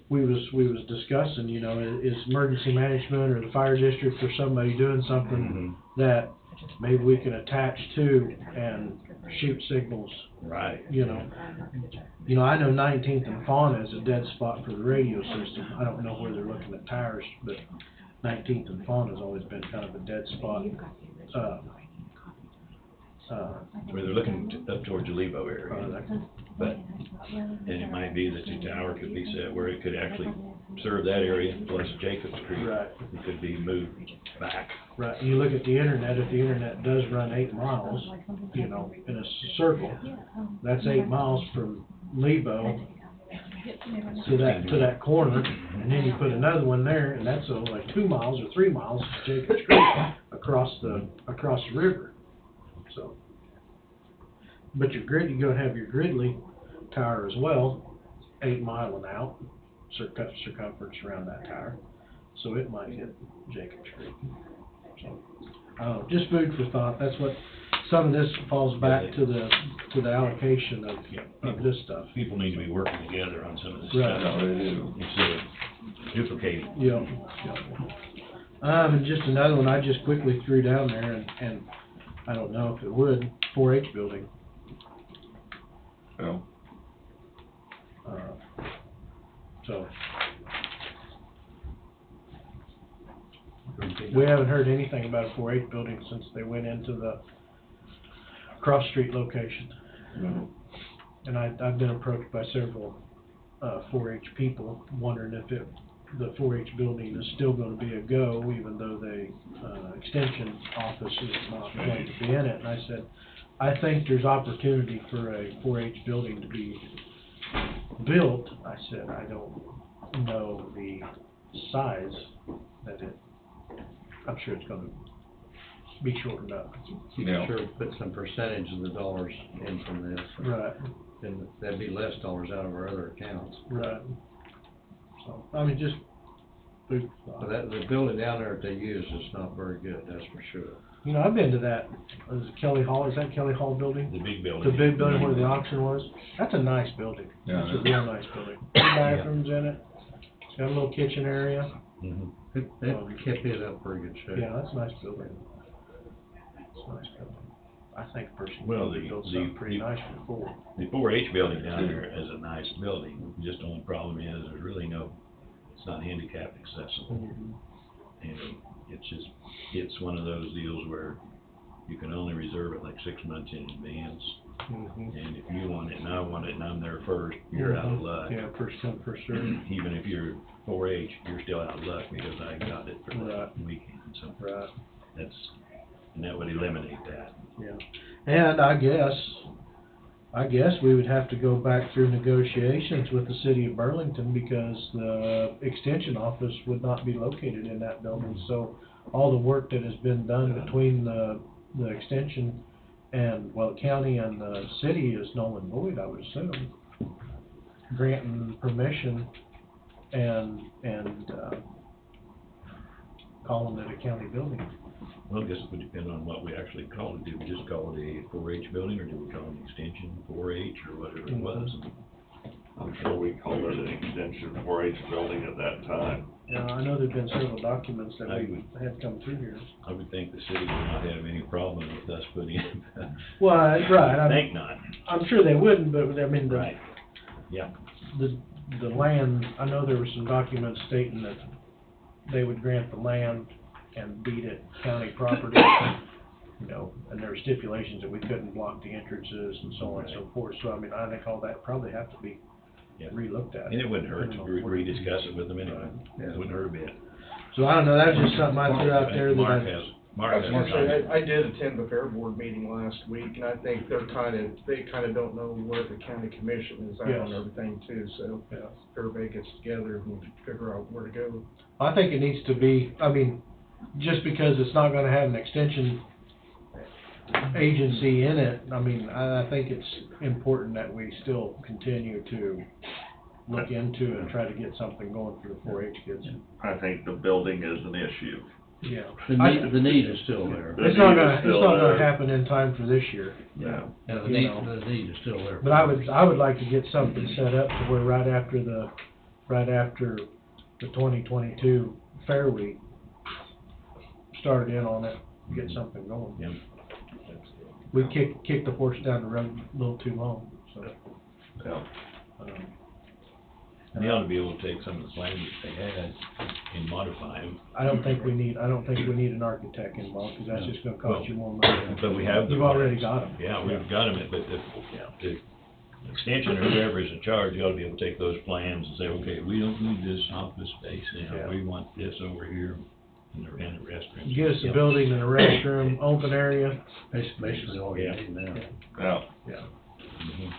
we was discussing, you know, is emergency management or the fire district or somebody doing something Mhm. that maybe we can attach to and shoot signals, Right. you know. You know, I know 19th and Fauna is a dead spot for the radio system. I don't know where they're looking at towers, but 19th and Fauna's always been kind of a dead spot. Where they're looking up towards the Levo area, but, and it might be that the tower could be set where it could actually serve that area plus Jacobs Creek. Right. It could be moved back. Right, you look at the internet, if the internet does run 8 miles, you know, in a circle, that's 8 miles from Lebo to that corner, and then you put another one there, and that's like 2 miles or 3 miles to Jacobs Creek across the river, so. But your grid, you're gonna have your Gridley tower as well, 8 mile and out, circumference around that tower, so it might hit Jacobs Creek. So, just food for thought, that's what, some of this falls back to the allocation of this stuff. People need to be working together on some of this Right. stuff. No, they do. Instead of duplicating. Yeah. And just another one I just quickly threw down there, and I don't know if it would, 4-H building. Well, So. We haven't heard anything about a 4-H building since they went into the cross street location. no. And I've been approached by several, 4-H people wondering if the 4-H building is still gonna be a go, even though the, extension office is not going to be in it. And I said, I think there's opportunity for a 4-H building to be built. I said, I don't know the size that I'm sure it's gonna be shortened up. You Yeah. can sure put some percentage of the dollars in from this, Right, then that'd be less dollars out of our other accounts. right. So, I mean, just food for thought. But that, the building down there that they use is not very good, that's for sure. You know, I've been to that, is it Kelly Hall, is that Kelly Hall building? The big building. The big building where the auction was? That's a nice building. Yeah, It's it a is. real nice building. Two bathrooms in it, it's got a little kitchen area. Mhm. They kept it up pretty good shape. Yeah, that's a nice building. It's a nice building. I think personally, Well, they built something pretty nice before. The 4-H building down there is a nice building, just the only problem is there's really no, it's not handicap accessible. And it's just, it's one of those deals where you can only reserve it like 6 months in advance. And if you want it and I want it and I'm there first, you're out of luck. Yeah, first come, first served. Even if you're 4-H, you're still out of luck because I got it for Right. that weekend, so Right, and that would eliminate that. yeah. And I guess we would have to go back through negotiations with the city of Burlington because the extension office would not be located in that building. So all the work that has been done between the extension and, well, county and the city is null and void, I would assume. Granting permission and calling it a county building. Well, I guess it would depend on what we actually call it. Do we just call it a 4-H building, or do we call it an extension 4-H, or whatever it was? I'm sure we called it an extension 4-H building at that time. Yeah, I know there've been several documents that I we had come through here. I would think the city would not have any problem with us putting it. Well, right, I think not. I'm sure they wouldn't, but I mean, Right. Yeah. the land, I know there were some documents stating that they would grant the land and deed it county property, you know, and there were stipulations that we couldn't block the entrances and so on and so forth. So, I mean, I think all that probably have to be Yeah. relooked at. And it wouldn't hurt to rediscuss it with them anyway. Yeah. It wouldn't hurt a bit. So I don't know, that's just something I threw out there that Mark I, has I was gonna comments. say, I did attend the fair board meeting last week, and I think they kind of don't know where the county commission is at on Yes. everything too, so yeah. everybody gets together and figure out where to go. I think it needs to be, I mean, just because it's not gonna have an extension agency in it, I mean, I think it's important that we still continue to look into and try to get something going for the 4-H kids. I think the building is an issue. Yeah. The need is still there. It's not need is gonna, it's still not gonna there. happen in time for this year. Yeah. Yeah, the You need, know. the need is still there. But I would like to get something set up to where right after the 2022 Fair Week, start in on it, get something going. Yeah. We kicked the horse down the road a little too long, so. Yeah. And they ought to be able to take some of the plans that they had and modify them. I don't think we need an architect involved, because that's just gonna cost you more money. But we have the. You've already got them. Yeah, we've got them, but the extension or whoever is in charge, you ought to be able to take those plans and say, okay, we don't need this office space, Yeah. we want this over here in the restroom. Get us a building and a restroom, open area, Basically all you Yeah. need now. Yeah. yeah. Mhm.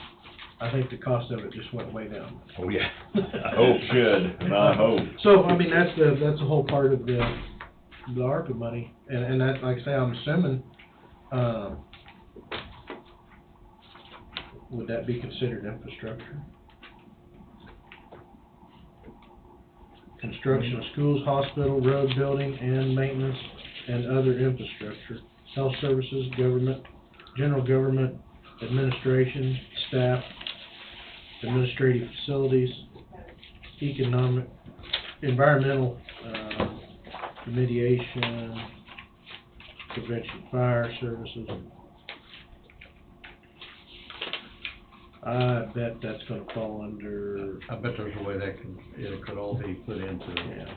I think the cost of it just went way down. Oh, yeah. I hope should, and I hope. So, I mean, that's the whole part of the ARPA money, and that, like I say, I'm assuming, would that be considered infrastructure? Construction of schools, hospital, road building, and maintenance, and other infrastructure, health services, government, general government, administration, staff, administrative facilities, economic, environmental, remediation, prevention, fire services. I bet that's gonna fall under, I bet there's a way that it could all be put into, yeah.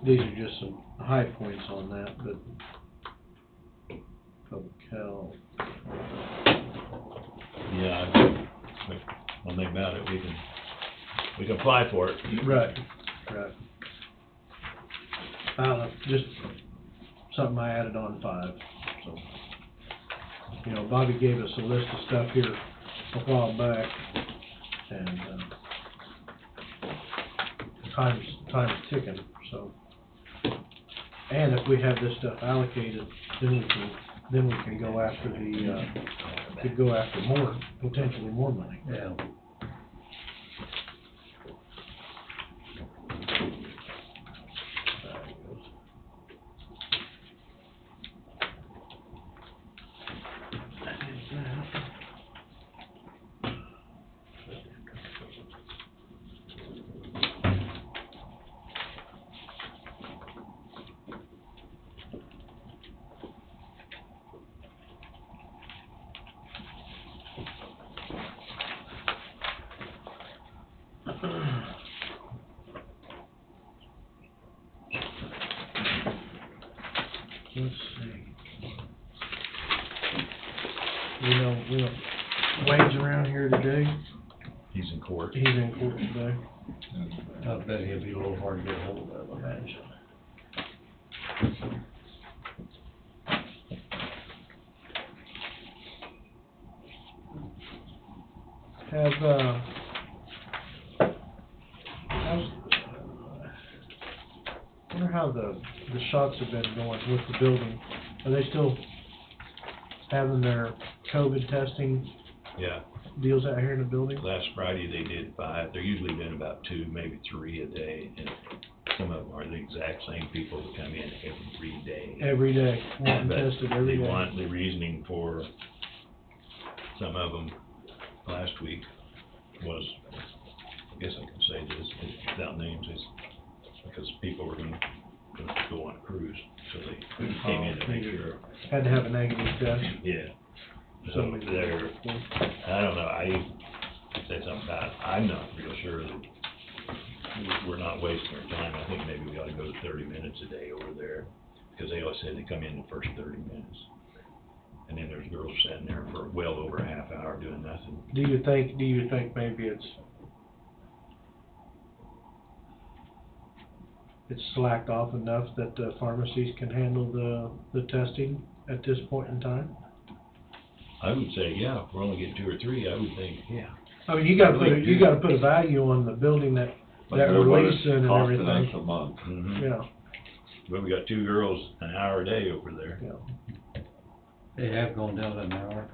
These are just some high points on that, but public health. Yeah, one thing about it, we can apply for it. Right. I don't know, just something I added on 5, so. You know, Bobby gave us a list of stuff here a while back, and, time's ticking, so. And if we have this stuff allocated, then we can go after could go after more, potentially more money. yeah. Let's see. We know Wayne's around here today. He's in court. He's in court today. I bet he'll be a little hard to get hold of, I imagine. I wonder how the shots have been going with the building. Are they still having their COVID testing Yeah, deals out here in the building? last Friday they did 5, they're usually doing about 2, maybe 3 a day, and some of them are the exact same people that come in every day. Every day, wanting But tested every they day. want the reasoning for some of them last week was, I guess I can say this without names, is because people were gonna go on a cruise, so they came in to make sure. Had to have a negative test. Yeah. So they're, I don't know, I said something about, I'm not real sure that we're not wasting our time. I think maybe we ought to go to 30 minutes a day over there, because they always say they come in the first 30 minutes. And then there's girls sitting there for well over a half hour doing nothing. Do you think maybe it's it's slacked off enough that the pharmacies can handle the testing at this point in time? I would say, yeah, if we're only getting 2 or 3, I would think, yeah. I mean, you gotta put a value on the building that Like we're what it's leasing and costing us everything. a month. Mhm. Yeah, But we got 2 girls an hour a day over there. yeah. They have gone down to an hour.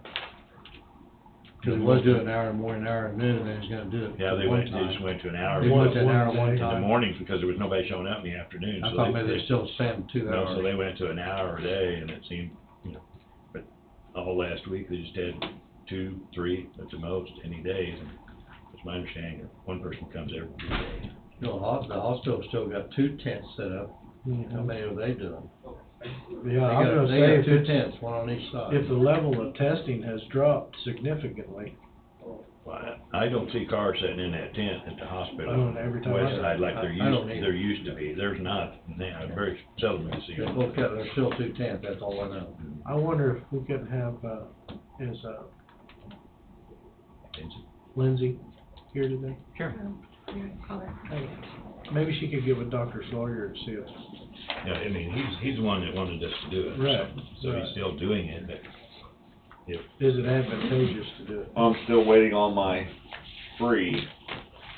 Cause it was doing an hour in the morning, an hour in the noon, and then he's gonna do it Yeah, they one went, they time. just went to an hour. They went to an hour One one day. In the time. mornings because there was nobody showing up in the afternoon. I so thought maybe they still spend 2 No, hours. so they went to an hour a day and it seemed, but all last week they just had 2, 3 at the most, any days. And it's my understanding that one person comes every day. You know, the hospital still got 2 tents set up. How many are they doing? Yeah, I was gonna They say, got if 2 it's, tents, one on each side. if the level of testing has dropped significantly, Well, I don't see cars sitting in that tent at the hospital. I don't every time I West go. side like I don't either. there used to be. There's not, now, very seldom you see They them. both got, there's still 2 tents, that's all I know. I wonder if we could have, Lindsay here today? Sure. Maybe she could get with Dr. Sawyer and see if, Yeah, I mean, he's the one that wanted us to do it. Right, So right. he's still doing it, but if, is it advantageous to do it? I'm still waiting on my free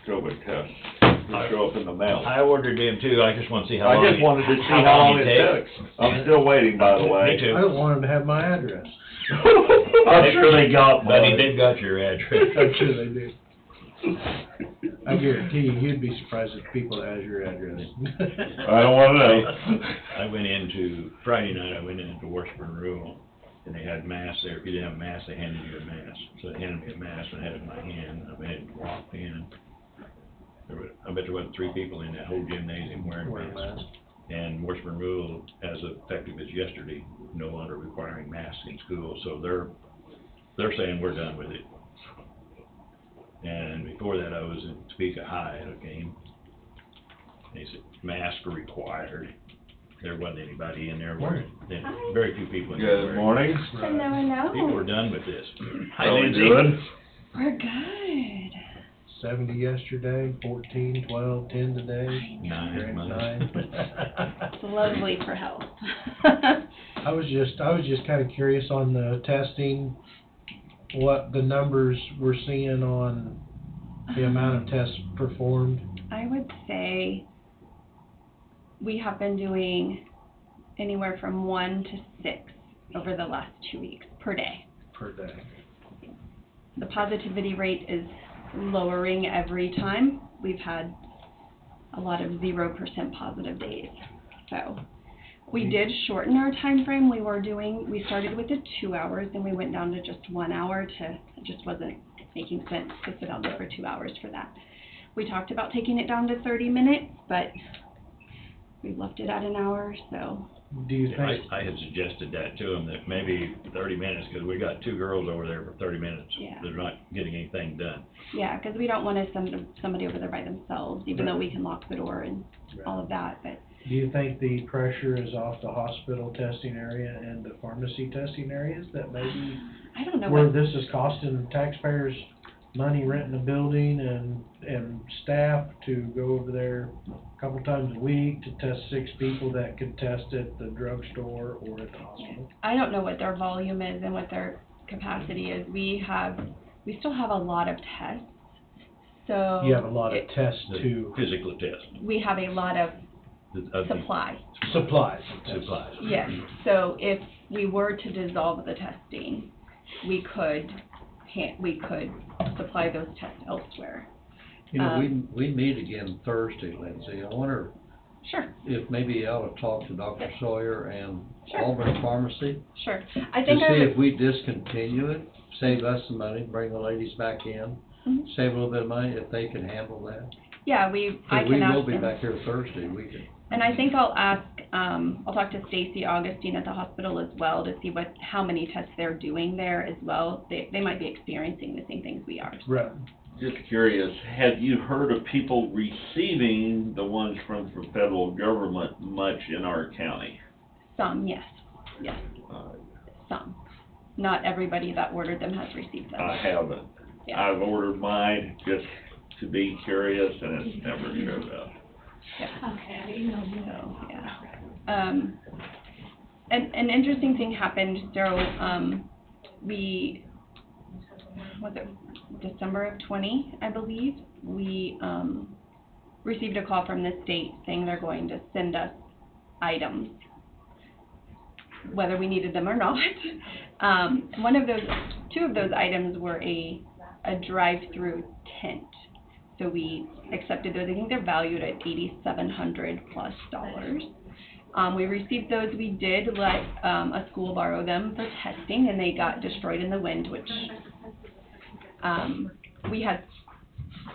COVID test to show up in the mail. I ordered them too, I just wanna see how long. I just wanted to see how long it took. I'm still waiting, by the Me way. too. I don't want him to have my address. I'm sure they got Buddy, mine. they've got your address. I'm sure they do. I guarantee you'd be surprised at the people that has your address. I don't wanna know. I went into, Friday night, I went into Washburn Rural, and they had masks there. If you didn't have a mask, they handed you a mask. So they handed me a mask, and I had it in my hand. I went and walked in. I bet there wasn't 3 people in that whole gymnasium wearing Wearing masks. masks. And Washburn Rural, as effective as yesterday, no longer requiring masks in school. So they're saying we're done with it. And before that, I was in Topeka High at a game. They said masks are required. There wasn't anybody in there wearing, very few people in there Good wearing. morning. Hello, People hello. are done with this. Hi, How we Lindsay. doing? We're good. 70 yesterday, 14, 12, 10 today. 9 Great, months. 9. It's lovely for health. I was just kind of curious on the testing, what the numbers we're seeing on the amount of tests performed. I would say we have been doing anywhere from 1 to 6 over the last 2 weeks per day. Per day. The positivity rate is lowering every time. We've had a lot of 0% positive days. So we did shorten our time frame. We started with the 2 hours, and we went down to just 1 hour it just wasn't making sense to sit out there for 2 hours for that. We talked about taking it down to 30 minutes, but we left it at an hour, so. Do you Yeah, think, I had suggested that to them, that maybe 30 minutes, because we got 2 girls over there for 30 minutes. Yeah. They're not getting anything done. Yeah, because we don't want to send somebody over there by themselves, even though we can lock the door and Right. all of that, but do you think the pressure is off the hospital testing area and the pharmacy testing areas, that maybe I don't know where what, this is costing taxpayers money renting a building and staff to go over there a couple times a week to test 6 people that could test at the drugstore or at the hospital? I don't know what their volume is and what their capacity is. We still have a lot of tests, so. You have a lot of it- tests The to physical test. We have a lot of of the supply. supplies. Supplies. Yes, so if we were to dissolve the testing, we could supply those tests elsewhere. You know, we meet again Thursday, Lindsay. I wonder Sure, if maybe you ought to talk to Dr. Sawyer and Sure. Auburn Pharmacy sure. I to think I see would. if we discontinue it, save us some money, bring the ladies back in, Mhm. save a little bit of money if they can handle that. Yeah, I 'Cause can we ask will be them. back here Thursday, we can. And I think I'll ask, I'll talk to Stacy Augustine at the hospital as well to see how many tests they're doing there as well. They might be experiencing the same things we are. Right. Just curious, have you heard of people receiving the ones from the federal government much in our county? Some, yes, some. Not everybody that ordered them has received them. I haven't. Yeah. I've ordered mine just to be curious and it's never showed up. Okay, I emailed you. So, yeah. An interesting thing happened, so, was it December of 20, I believe, we, received a call from the state saying they're going to send us items, whether we needed them or not. Two of those items were a drive-through tent. So we accepted those. I think they're valued at $8,700 plus. We received those. We did let a school borrow them for testing, and they got destroyed in the wind, which we had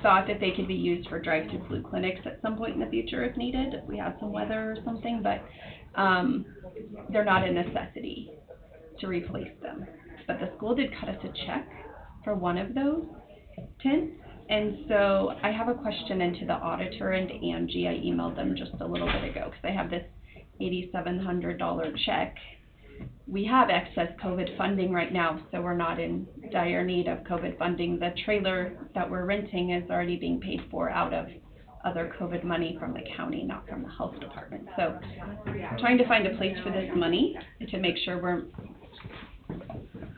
thought that they could be used for drive-through flu clinics at some point in the future if needed, if we had some weather or something, but they're not a necessity to replace them. But the school did cut us a check for one of those tents, and so I have a question into the auditor and Angie. I emailed them just a little bit ago because I have this $8,700 check. We have excess COVID funding right now, so we're not in dire need of COVID funding. The trailer that we're renting is already being paid for out of other COVID money from the county, not from the health department. So trying to find a place for this money to make sure we're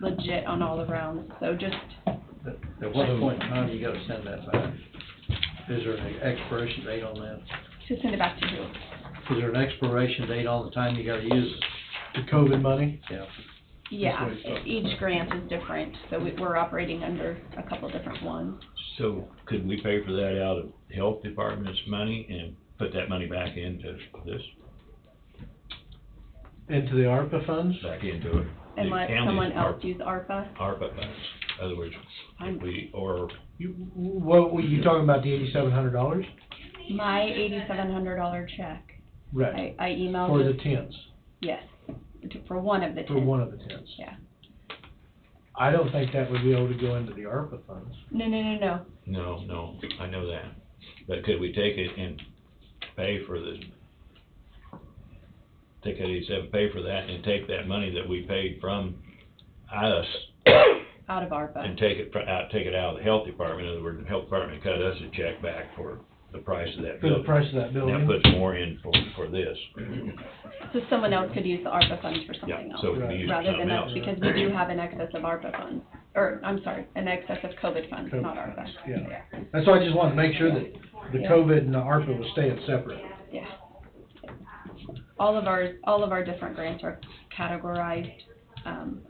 legit on all around. So just At what point in time you gotta send that back? Is there an expiration date on that? to send it back to who? Is there an expiration date on the time you gotta use the COVID money? Yeah. Yeah, That's what it's each grant is different, so we're operating under a couple different ones. So could we pay for that out of health department's money and put that money back into this, Into the ARPA funds? back into it? And The let county's someone else use ARPA. ARPA funds, in other words, if we, or What, were you talking about the $8,700? My $8,700 check, Right, I emailed for the it, tents, yes, for one of the for tents. one of the tents. Yeah. I don't think that would be able to go into the ARPA funds. No, no, I know that. But could we take it and pay for the, take that 87, pay for that and take that money that we paid from us out of ARPA. and take it out of the health department? In other words, the health department cut us a check back for the price of that For the building. price of that building? That puts more in for this. So someone else could use the ARPA funds for something Yeah, else. so it could be used for Rather than something us, else. because we do have an excess of ARPA funds, or, I'm sorry, an excess of COVID funds, not ARPA. Yeah, that's why I just wanted to make sure that the Yeah. COVID and the ARPA was staying separate. Yeah. All of our different grants are categorized,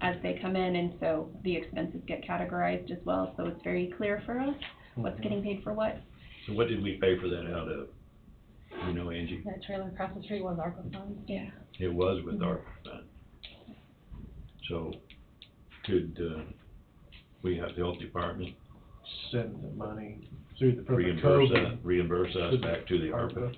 as they come in, and so the expenses get categorized as well, so it's very clear for us what's getting paid for what. So what did we pay for that out of? You know, Angie? That trailer across the street was ARPA funds. Yeah. It was with our fund. So could, we have the health department Send the money through the, from the reimburse COVID. reimburse us back to the ARPA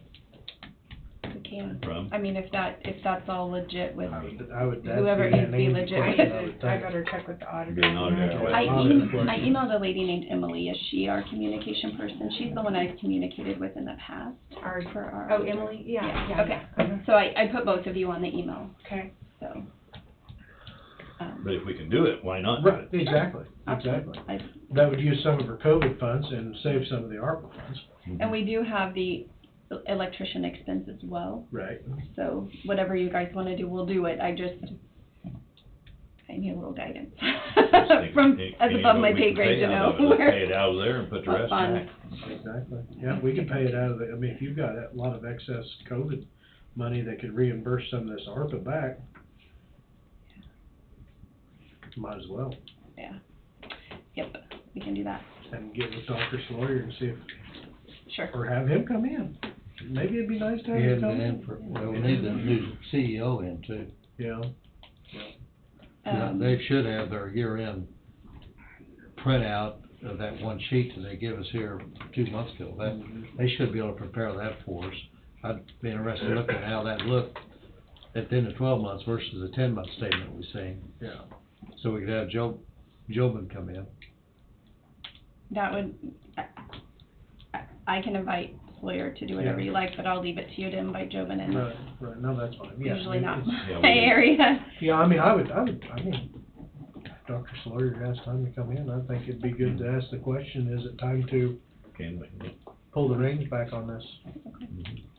We can. from? I mean, if that's all legit with, I would, that'd Whoever be needs an to be easy legit. question, I would I think. better check with the auditor. Be an auditor. I Audit question. emailed a lady named Emily. Is she our communication person? She's the one I've communicated with in the past. Our, For our. oh, Emily, yeah. Okay, so I put both of you on the email, Okay. so. But if we can do it, why not? Right, exactly, Absolutely. exactly. That would use some of our COVID funds and save some of the ARPA funds. And we do have the electrician expense as well, Right. so whatever you guys wanna do, we'll do it. I need a little guidance from, as above my pay grade to know Let's where. pay it out of there and put the what rest fund. back. Exactly. Yeah, we can pay it out of the, I mean, if you've got a lot of excess COVID money that could reimburse some of this ARPA back, might as well. Yeah. Yep, we can do that, And get with Dr. Sawyer and see if, sure. or have him come in. Maybe it'd be nice to have him come in. Well, we need the new CEO in too. Yeah. They should have their year-end printout of that one sheet that they gave us here 2 months ago. They should be able to prepare that for us. I'd be interested in looking at how that looked at the end of 12 months versus the 10-month statement we've seen. Yeah. So we could have Jobin come in. That would, I can invite Sawyer to do whatever Yeah. you like, but I'll leave it to you to invite Jobin, and Right, right, no, that's fine, yeah. usually not it's- my area. Yeah, I mean, I mean, if Dr. Sawyer has time to come in, I think it'd be good to ask the question, is it time to Can we? pull the reins back on this?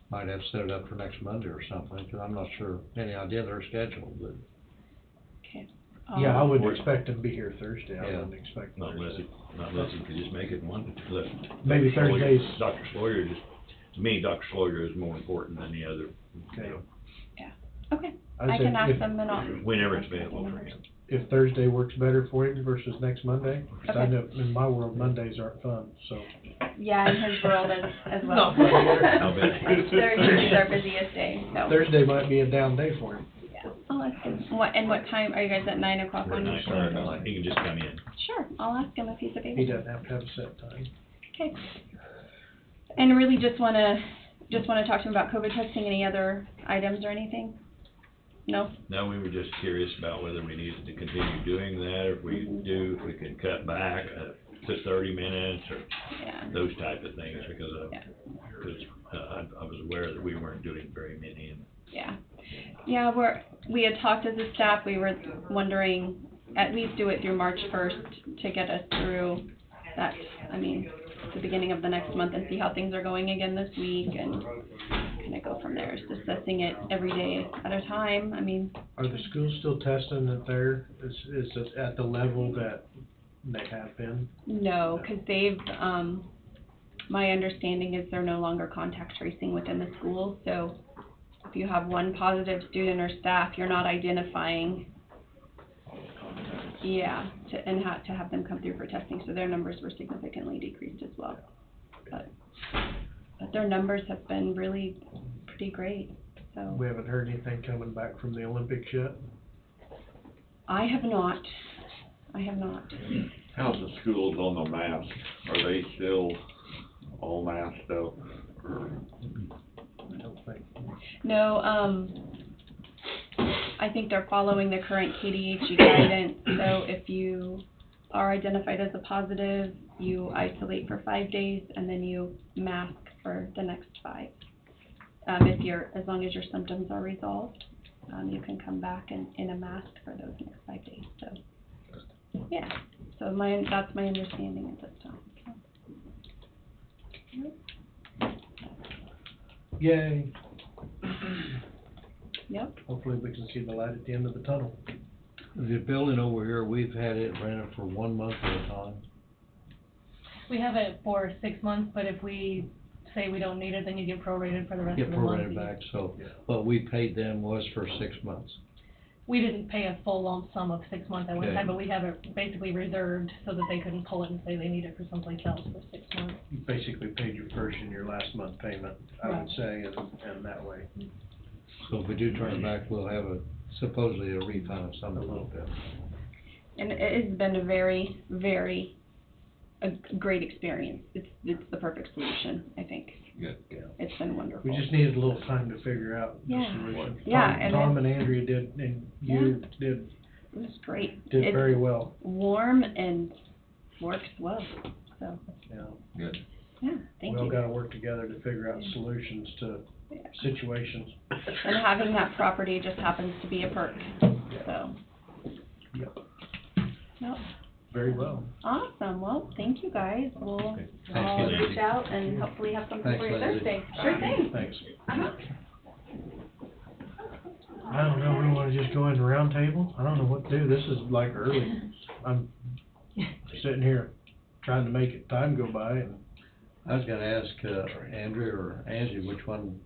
might have to set it up for next Monday or something, because I'm not sure, any idea their schedule, but. Okay. Yeah, I Um, would expect them to be here Thursday, I Yeah. wouldn't expect Not unless Thursday. not unless you could just make it one, Maybe Thursdays. Dr. Schloyer just, to me, Dr. Schloyer is more important than the other, you Okay. know, Okay, I'd I say can ask if- them and I'll. whenever it's available for him. If Thursday works better for you versus next Monday, 'cause I Okay. know in my world, Mondays aren't fun, so. Yeah, in his world as well. Not fun either. I'll bet. Thursday's our busiest day, so. Thursday might be a down day for him. Yeah, I'll ask him. What time, are you guys at 9 o'clock We're on your? nice, he can just come in. Sure, I'll ask him if he's available. He doesn't have to have a set time. Okay. And really just wanna talk to him about COVID testing, any other items or anything? No? No, we were just curious about whether we needed to continue doing that, or if we do, if we could cut back to 30 minutes, or Yeah. those type of things, because Yeah. I was aware that we weren't doing very many, and Yeah. Yeah, we had talked as a staff, we were wondering, at least do it through March 1st to get us through that, the beginning of the next month, and see how things are going again this week, and kind of go from there, just assessing it every day at a time, Are the schools still testing it there? Is it at the level that they have been? no, because they've, my understanding is they're no longer contact tracing within the school, so if you have one positive student or staff, you're not identifying, yeah, to have them come through for testing, so their numbers were significantly decreased as well. But their numbers have been really pretty great, so. We haven't heard anything coming back from the Olympics yet? I have not. How's the schools on the masks? Are they still all masked up? Or I don't think. No, I think they're following the current KDHE guidance, so if you are identified as a positive, you isolate for 5 days, and then you mask for the next 5. As long as your symptoms are resolved, you can come back in a mask for those next 5 days, so. Yeah, so that's my understanding at this time, so. Yay. Yep. Hopefully we can see the light at the end of the tunnel. The building over here, we've had it rented for 1 month at a time. We have it for 6 months, but if we say we don't need it, then you get prorated for the rest of Get the month. prorated back, so what we paid them was for 6 months. We didn't pay a full lump sum of 6 months at one Okay. time, but we have it basically reserved so that they couldn't pull it and say they need it for someplace else for 6 months. You basically paid your first and your last month payment, I would Right. say, and that way. So if we do turn it back, we'll have supposedly a refund of some, a little bit. And it has been a very, very, a great experience. It's the perfect solution, I think. Good. Yeah. It's been wonderful. We just needed a little time to figure out the Yeah. solution. Yeah, Tom- and Tom and Andrea did, and you did It was great. very It's well, warm and works well, so, yeah. Good. yeah, thank We all you. gotta work together to figure out Yeah. solutions to Yeah. situations. And having that property just happens to be a perk, so. Yep. Yep. Very well. Awesome, well, thank you guys, we'll, Thank I'll you, reach Lindsay. out and hopefully have something Thanks, for you Lindsay. Thursday. Sure thing. Thanks. Uh-huh. I don't know, we wanna just go in the round table? I don't know what to do, this is like early. I'm sitting here trying to make time go by, and I was gonna ask, Andrea or Angie, which one,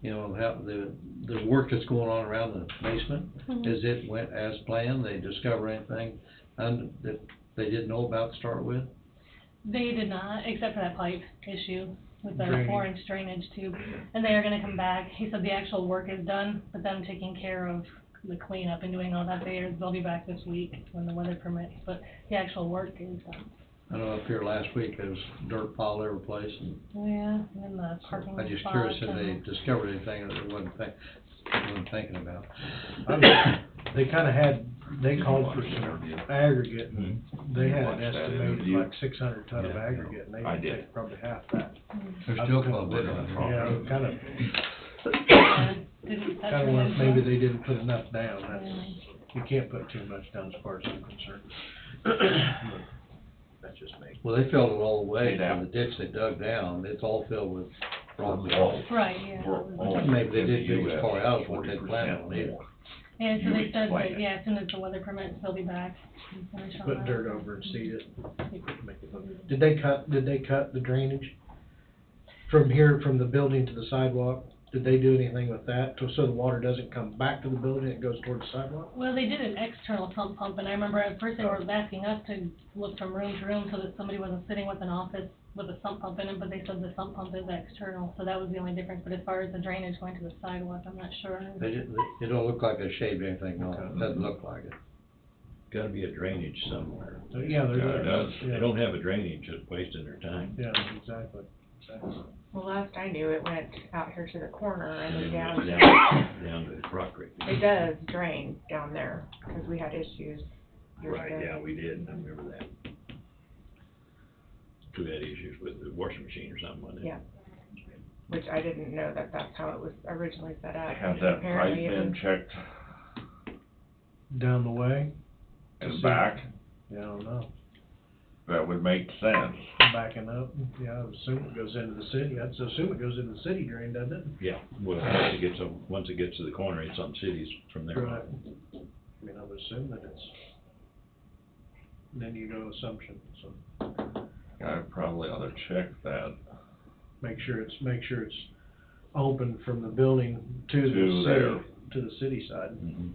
how the work that's going on around the basement, is it went as planned, they discover anything that they didn't know about to start with? They did not, except for that pipe issue with the Drainage. 4-inch drainage tube. And they are gonna come back. He said the actual work is done, but them taking care of the cleanup and doing all that, they'll be back this week when the weather permits, but the actual work is done. I know up here last week, there was dirt pile every place, and Yeah, and the parking lot. I'm just curious if they discovered anything that they wasn't thinking about. they kinda they called for some aggregate, and they had Watch an that estimated interview. like 600 ton of aggregate, and they I would did. take probably half that. There's still quite a bit of it. Yeah, kinda Didn't touch Kinda it. wonder if maybe they didn't put enough down, you can't put too much down as far as I'm concerned. That's just me. Well, they filled it all the way, Yeah. from the ditch they dug down, it's all filled with Wrong. low. Right, yeah. We're only Maybe they did giving do as US far out as what they planned 40% on either. more. And so You they said explain that, it. yeah, as soon as the weather permits, they'll be back and finish on Put that. dirt over and seed it. Make it look- Did they cut the drainage from here, from the building to the sidewalk? Did they do anything with that, so the water doesn't come back to the building, it goes towards the sidewalk? Well, they did an external sump pump, and I remember at first they were asking us to look from room to room so that somebody wasn't sitting with an office with a sump pump in it, but they said the sump pump is external, so that was the only difference. But as far as the drainage going to the sidewalk, I'm not sure. It don't look like they shaved anything off, it doesn't look like it. Gotta be a drainage somewhere. Yeah, there Yeah, it does. They Yeah, don't have a drainage, it's wasting their time. yeah, exactly. Well, last I knew, it went out here to the corner and then down. Down to Rock Creek. It does drain down there, because we had issues years Right, ago. yeah, we did, I remember that. We had issues with the washing machine or something, wasn't it? Yeah. Which I didn't know that that's how it was originally set up. Have that pipe Apparently it been was- checked Down the way? and back? Yeah, I don't know. That would make sense. Backing up, yeah, I would assume it goes into the city, I'd assume it goes into the city drain, doesn't it? Yeah, well, once it gets to the corner, it's on cities from there Right. on. I mean, I would assume that it's, then you go assumption, so I probably ought to check that. make sure it's open from the building to the To there. city, to the city side, Mhm.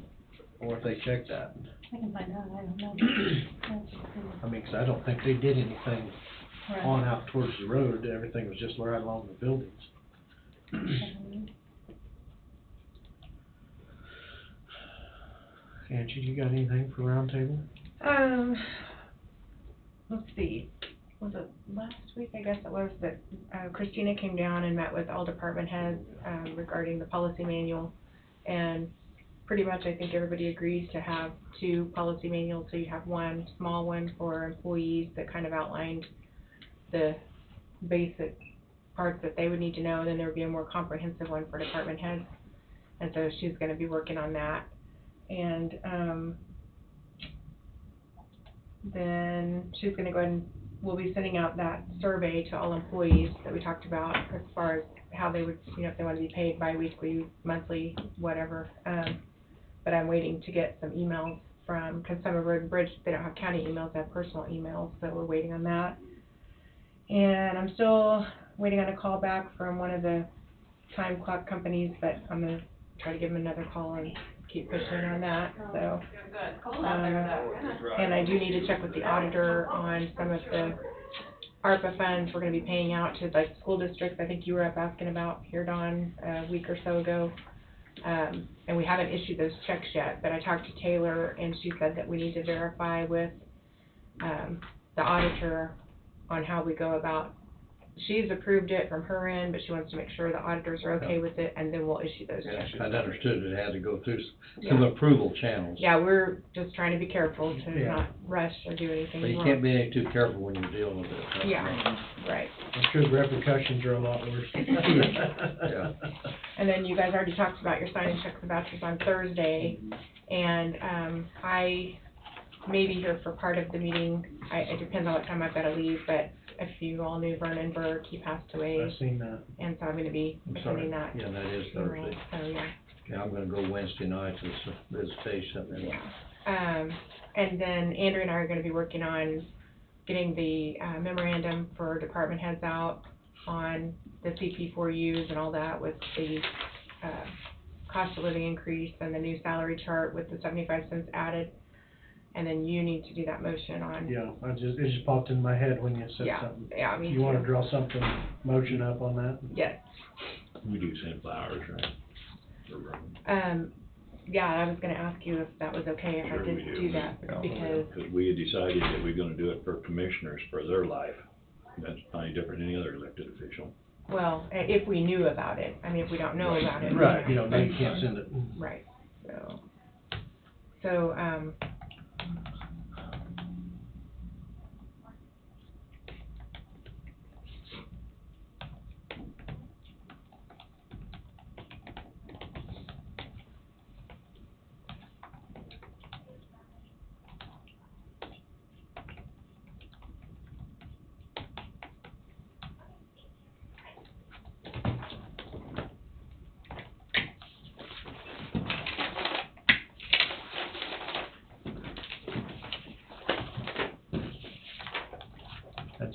or if they check that. I can find out, I don't know. I mean, 'cause I don't think they did anything Right. on out towards the road, everything was just right along the buildings. Angie, you got anything for roundtable? Let's see, was it last week, I guess it was, that Christina came down and met with all department heads, regarding the policy manual. And pretty much, I think everybody agrees to have two policy manuals, so you have one small one for employees that kind of outlined the basic parts that they would need to know, and then there would be a more comprehensive one for department heads. And so she's gonna be working on that. And, then she's gonna go ahead and, we'll be sending out that survey to all employees that we talked about as far as how they would, you know, if they want to be paid bi-weekly, monthly, whatever. But I'm waiting to get some emails from, cause some of Road and Bridge, they don't have county emails, they have personal emails, so we're waiting on that. And I'm still waiting on a call back from one of the time clock companies, but I'm gonna try to give them another call and keep pushing on that, so. And I do need to check with the auditor on some of the ARPA funds we're gonna be paying out to like school districts. I think you were up asking about here, Dawn, a week or so ago. And we haven't issued those checks yet, but I talked to Taylor and she said that we need to verify with, the auditor on how we go about. She's approved it from her end, but she wants to make sure the auditors are okay with it, and then we'll issue those Yeah, checks. I'd understood it had to go through Yeah. some approval channels. Yeah, we're just trying to be careful to Yeah. not rush or do anything But you wrong. can't be any too careful when you're dealing with it. That's Yeah, right. I'm sure the repercussions are a lot worse. Yeah. And then you guys already talked about your signing checks and vouchers on Thursday, and, I may be here for part of the meeting. It depends on what time I've gotta leave, but if you all knew Vernon Burke, he passed away, I've seen that. and so I'm gonna be I'm sorry. attending that Yeah, that is funeral, Thursday. so, yeah. Yeah, I'm gonna go Wednesday night to this visitation. And Yeah. And then Andrew and I are gonna be working on getting the memorandum for department heads out on the CP4Us and all that with the, cost of living increase and the new salary chart with the 75 cents added. And then you need to do that motion on. Yeah, it just popped in my head when you said Yeah, something. yeah, me You wanna too. draw something, motion up on that? Yes. We do send flowers, right? For, Yeah, I was gonna ask you if that was okay if I Sure did we do. do that, Yeah. because, Cause we had decided that we're gonna do it for commissioners for their life. That's not any different than any other elected official. well, if we knew about it, I mean, if we don't know about it. Right, you know, you can't send it. Right, so,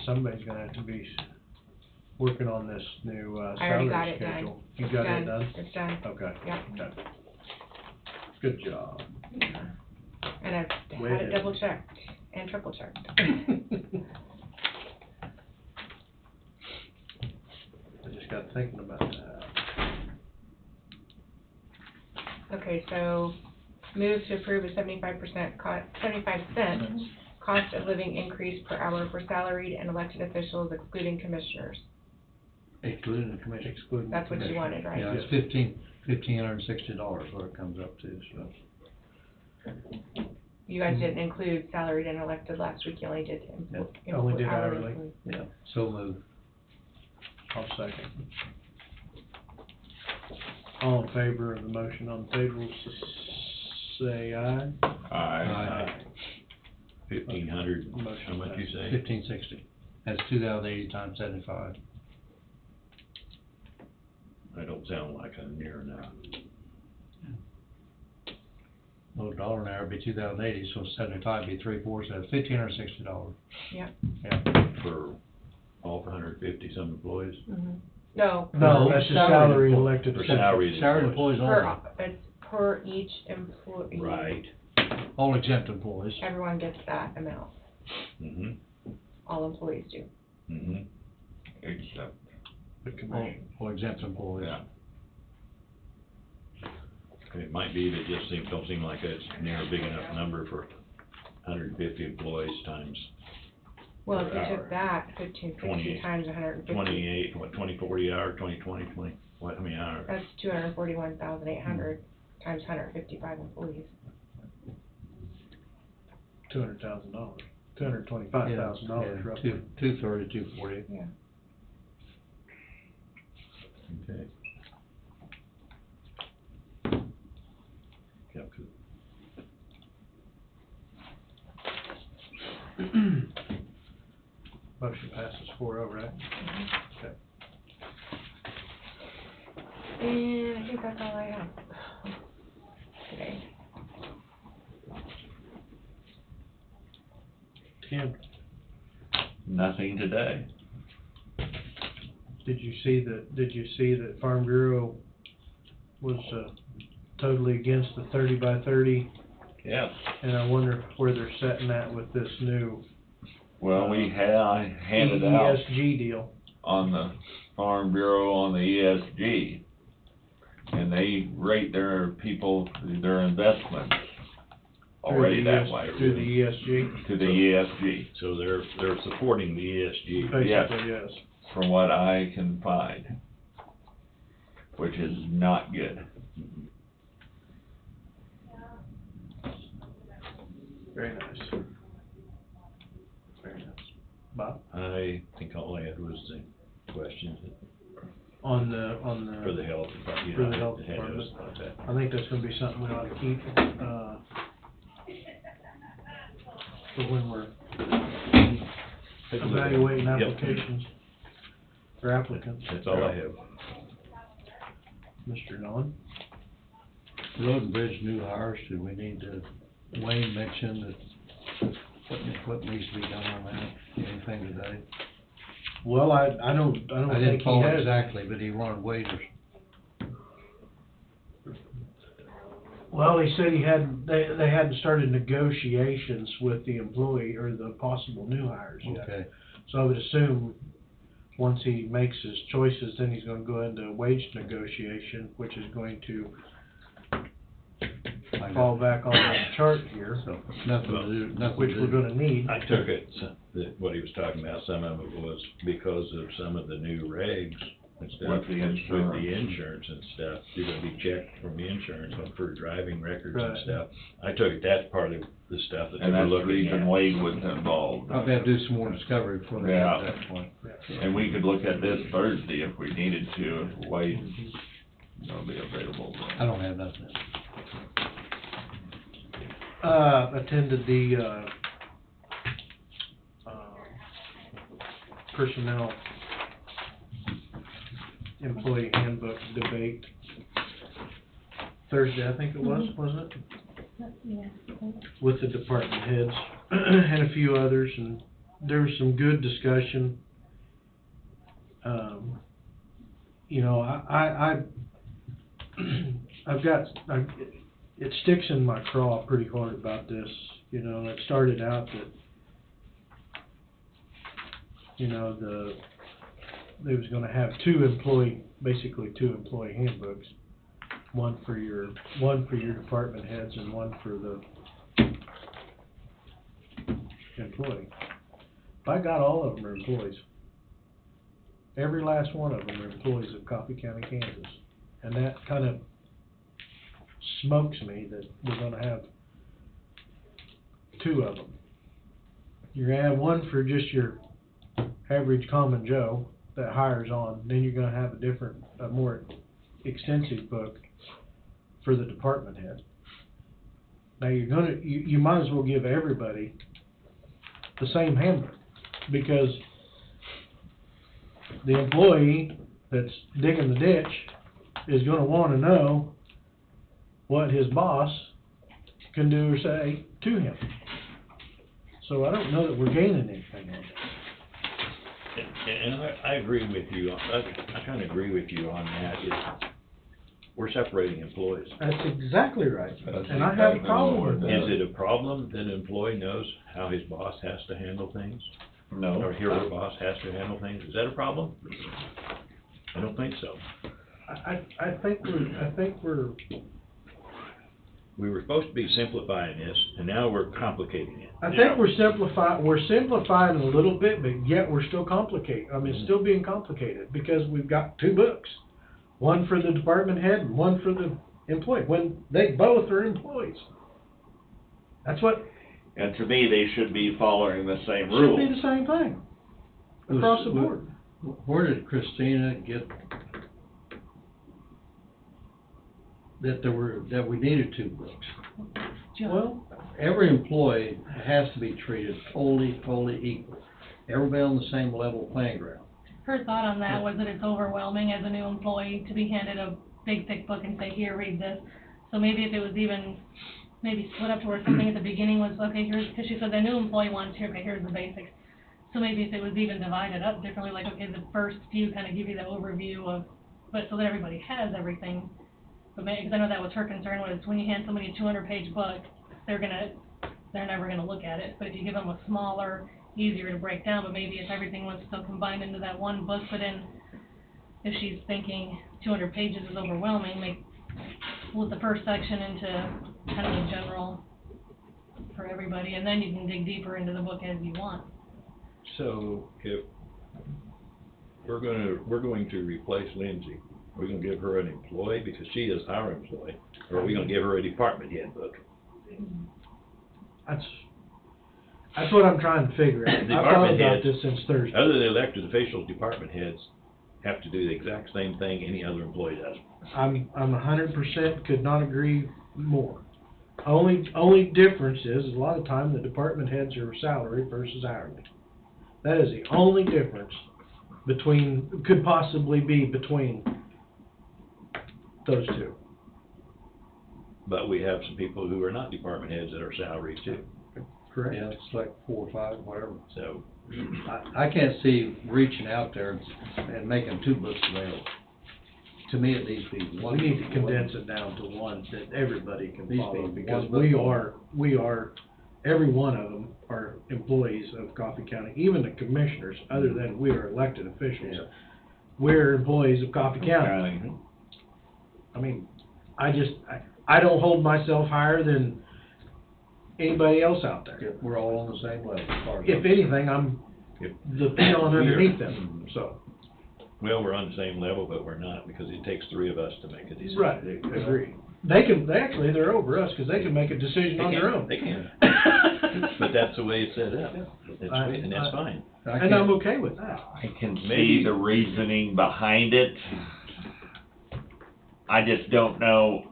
somebody's gonna have to be working on this new, I already got salary it done. schedule. You got it done? It's done, Okay. Yep. Okay. Good job. and I've Way had it ahead. double checked and triple checked. I just got thinking about that. Okay, so move to approve a 75% 75 cent cost of living increase per hour for salaried and elected officials excluding commissioners. Excluding the commission. Excluding. That's what you commission. wanted, right? Yeah, it's $1,560 what it comes up to, so. You guys didn't include salaried and elected last week, you only did Only did hourly. employees. Yeah, so moved. I'll second. All in favor of the motion on the table, say aye. Aye. 1,500, Motion how much you passes. say? 1,560. That's 2,080 times 75. That don't sound like a near enough. Well, $1 an hour would be 2,080, so 75 would be 3/4, so that's $1,560. Yep. Yeah. For all 150 some employees? No, No, that's just salary and elected. For salaried Salaried employees. employees per, it's per each employee. Right. all exempt employees. Everyone gets that amount, all employees do. Except, The commission. All exempt employees. yeah. It might be that just don't seem like it's near a big enough number for 150 employees times Well, if Per you hour. took that, 1560 28 times 150, 28, 40 hour, 20, 20, what, how many hours? that's 241,800 times 155 employees. $200,000, $225,000 roughly. 230, 240. Yeah. Okay. Yep, 'cause Motion passes 4-0, right? Okay. And I think that's all I have today. Tim, Nothing today. did you see that Farm Bureau was, totally against the 30 by 30? Yes. And I wonder where they're setting that with this new Well, I handed out ESG deal. on the Farm Bureau on the ESG, and they rate their people, their investments already that way. Through the ESG? To the ESG, so they're supporting the ESG. Basically, yes. from what I can find, which is not good. Very nice. Very nice. Bob? I think all I had was the questions On the, for the health department. For the health I had those department. about that. I think that's gonna be something we ought to keep, for when we're Take a look at it. evaluating Yep. applications for applicants. That's all I have. Mr. Don? Road and bridge new hires, do we need to, Wayne mentioned that, what needs to be done on that, anything today? Well, I don't I think didn't he follow has. exactly, but he wanted waiters. Well, he said they hadn't started negotiations with the employee or the possible new hires yet. Okay, So I would assume, once he makes his choices, then he's gonna go into wage negotiation, which is going to I fall know. back on the chart here, So, nothing to do, nothing which to we're do. gonna need. I took it, that what he was talking about, some of it was because of some of the new regs and stuff. With the insurance. With the insurance and stuff, you're gonna be checked from the insurance for driving records and Right. stuff. I took it, that's part of the stuff that they And were that's the looking reason at. Wade was involved. Probably have to do some more discovery before they get Yeah. to that point. And we could look at this Thursday if we needed to, if Wade's gonna be available I then. don't have nothing. Attended the, personnel employee handbook debate Thursday, I think it was, wasn't it? Yeah. With the department heads and a few others, and there was some good discussion. You know, it sticks in my craw pretty hard about this. You know, it started out that, you know, they was gonna have basically two employee handbooks. One for your department heads and one for the employee. By God, all of them are employees. Every last one of them are employees of Coffee County, Kansas. And that kind of smokes me that we're gonna have two of them. You're gonna have one for just your average common Joe that hires on, then you're gonna have a more extensive book for the department head. Now you might as well give everybody the same handbook, because the employee that's digging the ditch is gonna wanna know what his boss can do or say to him. So I don't know that we're gaining anything on this. And I agree with you, I kinda agree with you on that, we're separating employees. That's exactly right, That's and I have a exactly problem what with we're that. Is it a problem that an employee knows how his boss has to handle things? No. Or her boss has to handle things? Is that a problem? I don't think so. I think we're, We were supposed to be simplifying this, and now we're complicating it. I think we're simplifying a little bit, but yet we're still complicated. I mean, it's still being complicated, because we've got two books. One for the department head and one for the employee, when they both are employees. That's what, And to me, they should be following the same should rules. be the same thing, across the board. Where did Christina get that we needed two books? Well, Every employee has to be treated totally equal. Everybody on the same level playing ground. Her thought on that was that it's overwhelming as a new employee to be handed a big thick book and say, here, read this. So maybe if it was even, maybe split up to where something at the beginning was, okay, here's, because she said the new employee wants here, okay, here's the basics. So maybe if it was even divided up differently, like, okay, the first few kind of give you the overview of, but so that everybody has everything. But maybe, because I know that was her concern, was when you hand somebody a 200-page book, they're never gonna look at it. But if you give them a smaller, easier to break down, but maybe if everything was still combined into that one book, but then if she's thinking 200 pages is overwhelming, split the first section into kind of a general for everybody, and then you can dig deeper into the book as you want. So if we're going to replace Lindsay, are we gonna give her an employee because she is our employee, or are we gonna give her a department head book? That's what I'm trying to figure out. I've thought Department about heads, this since Thursday. Other than elected officials, department heads have to do the exact same thing any other employee does. I'm 100% could not agree more. Only difference is a lot of time the department heads are salary versus hourly. That is the only difference could possibly be between those two. But we have some people who are not department heads that are salaried too, Correct? Yeah, it's like 4 or 5, whatever. so. I can't see reaching out there and making two books available. To me, it needs to be one. We need to condense it down to one that everybody can Needs to follow, be because one book. we are, every one of them are employees of Coffee County, even the commissioners, other than we are elected officials. Yeah. We're employees of Coffee County. County. I mean, I don't hold myself higher than anybody else out there. Yeah, we're all on the same level as far as. If anything, I'm the peon underneath them, so. Well, we're on the same level, but we're not, because it takes 3 of us to make a decision. Right, agree. They're over us, because they can make a decision on their own. They can. But that's the way it's set up. And that's fine. And I'm okay with that. I can Maybe- see the reasoning behind it. I just don't know,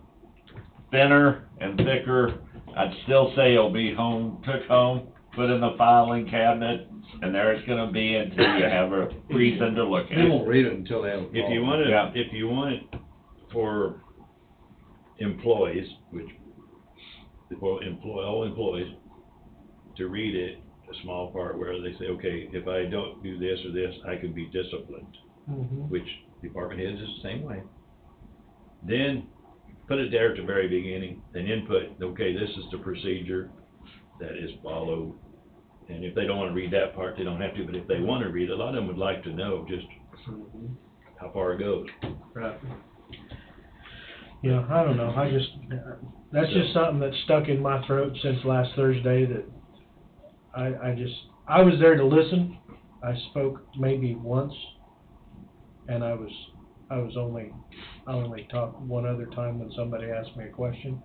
thinner and thicker, I'd still say it'll be took home, put in the filing cabinet, and there it's gonna be until you have a reason to look at They won't it. read it until they have a If you problem. want Yeah. it, if you want it for employees, which, all employees, to read it a small part where they say, okay, if I don't do this or this, I could be disciplined, Mhm. which department heads is the same way. Then put it there at the very beginning, and input, okay, this is the procedure that is followed. And if they don't wanna read that part, they don't have to, but if they wanna read it, a lot of them would like to know just Mhm. how far it goes. Right. Yeah, I don't know, I just, that's just something that's stuck in my throat since last Thursday that I was there to listen. I spoke maybe once, and I only talked one other time when somebody asked me a question,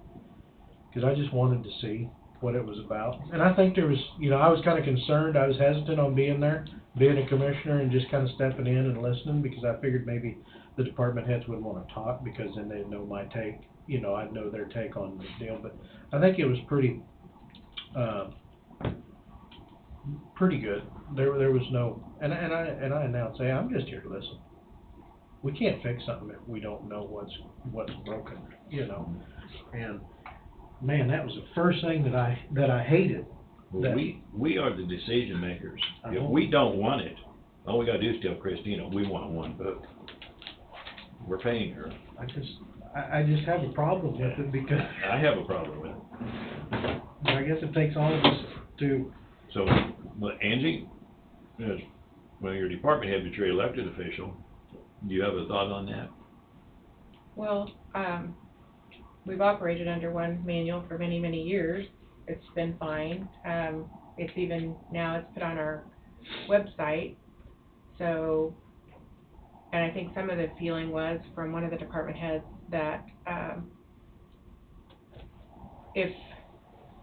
because I just wanted to see what it was about. And I think there was, I was kind of concerned, I was hesitant on being there, being a commissioner and just kind of stepping in and listening, because I figured maybe the department heads wouldn't want to talk, because then they'd know my take, I'd know their take on the deal. But I think it was pretty good. There was no, and I announced, hey, I'm just here to listen. We can't fix something if we don't know what's broken, And man, that was the first thing that I hated. Well, we are the decision makers. I If know. we don't want it, all we gotta do is tell Christina, we want one book. We're paying her. I just have a problem with it, because I have a problem with it. I guess it takes all of us to, So, but Angie, well, you're a department head, but you're an elected official. Do you have a thought on that? Well, we've operated under one manual for many, many years. It's been fine. It's even, now it's put on our website. So, and I think some of the feeling was from one of the department heads that, if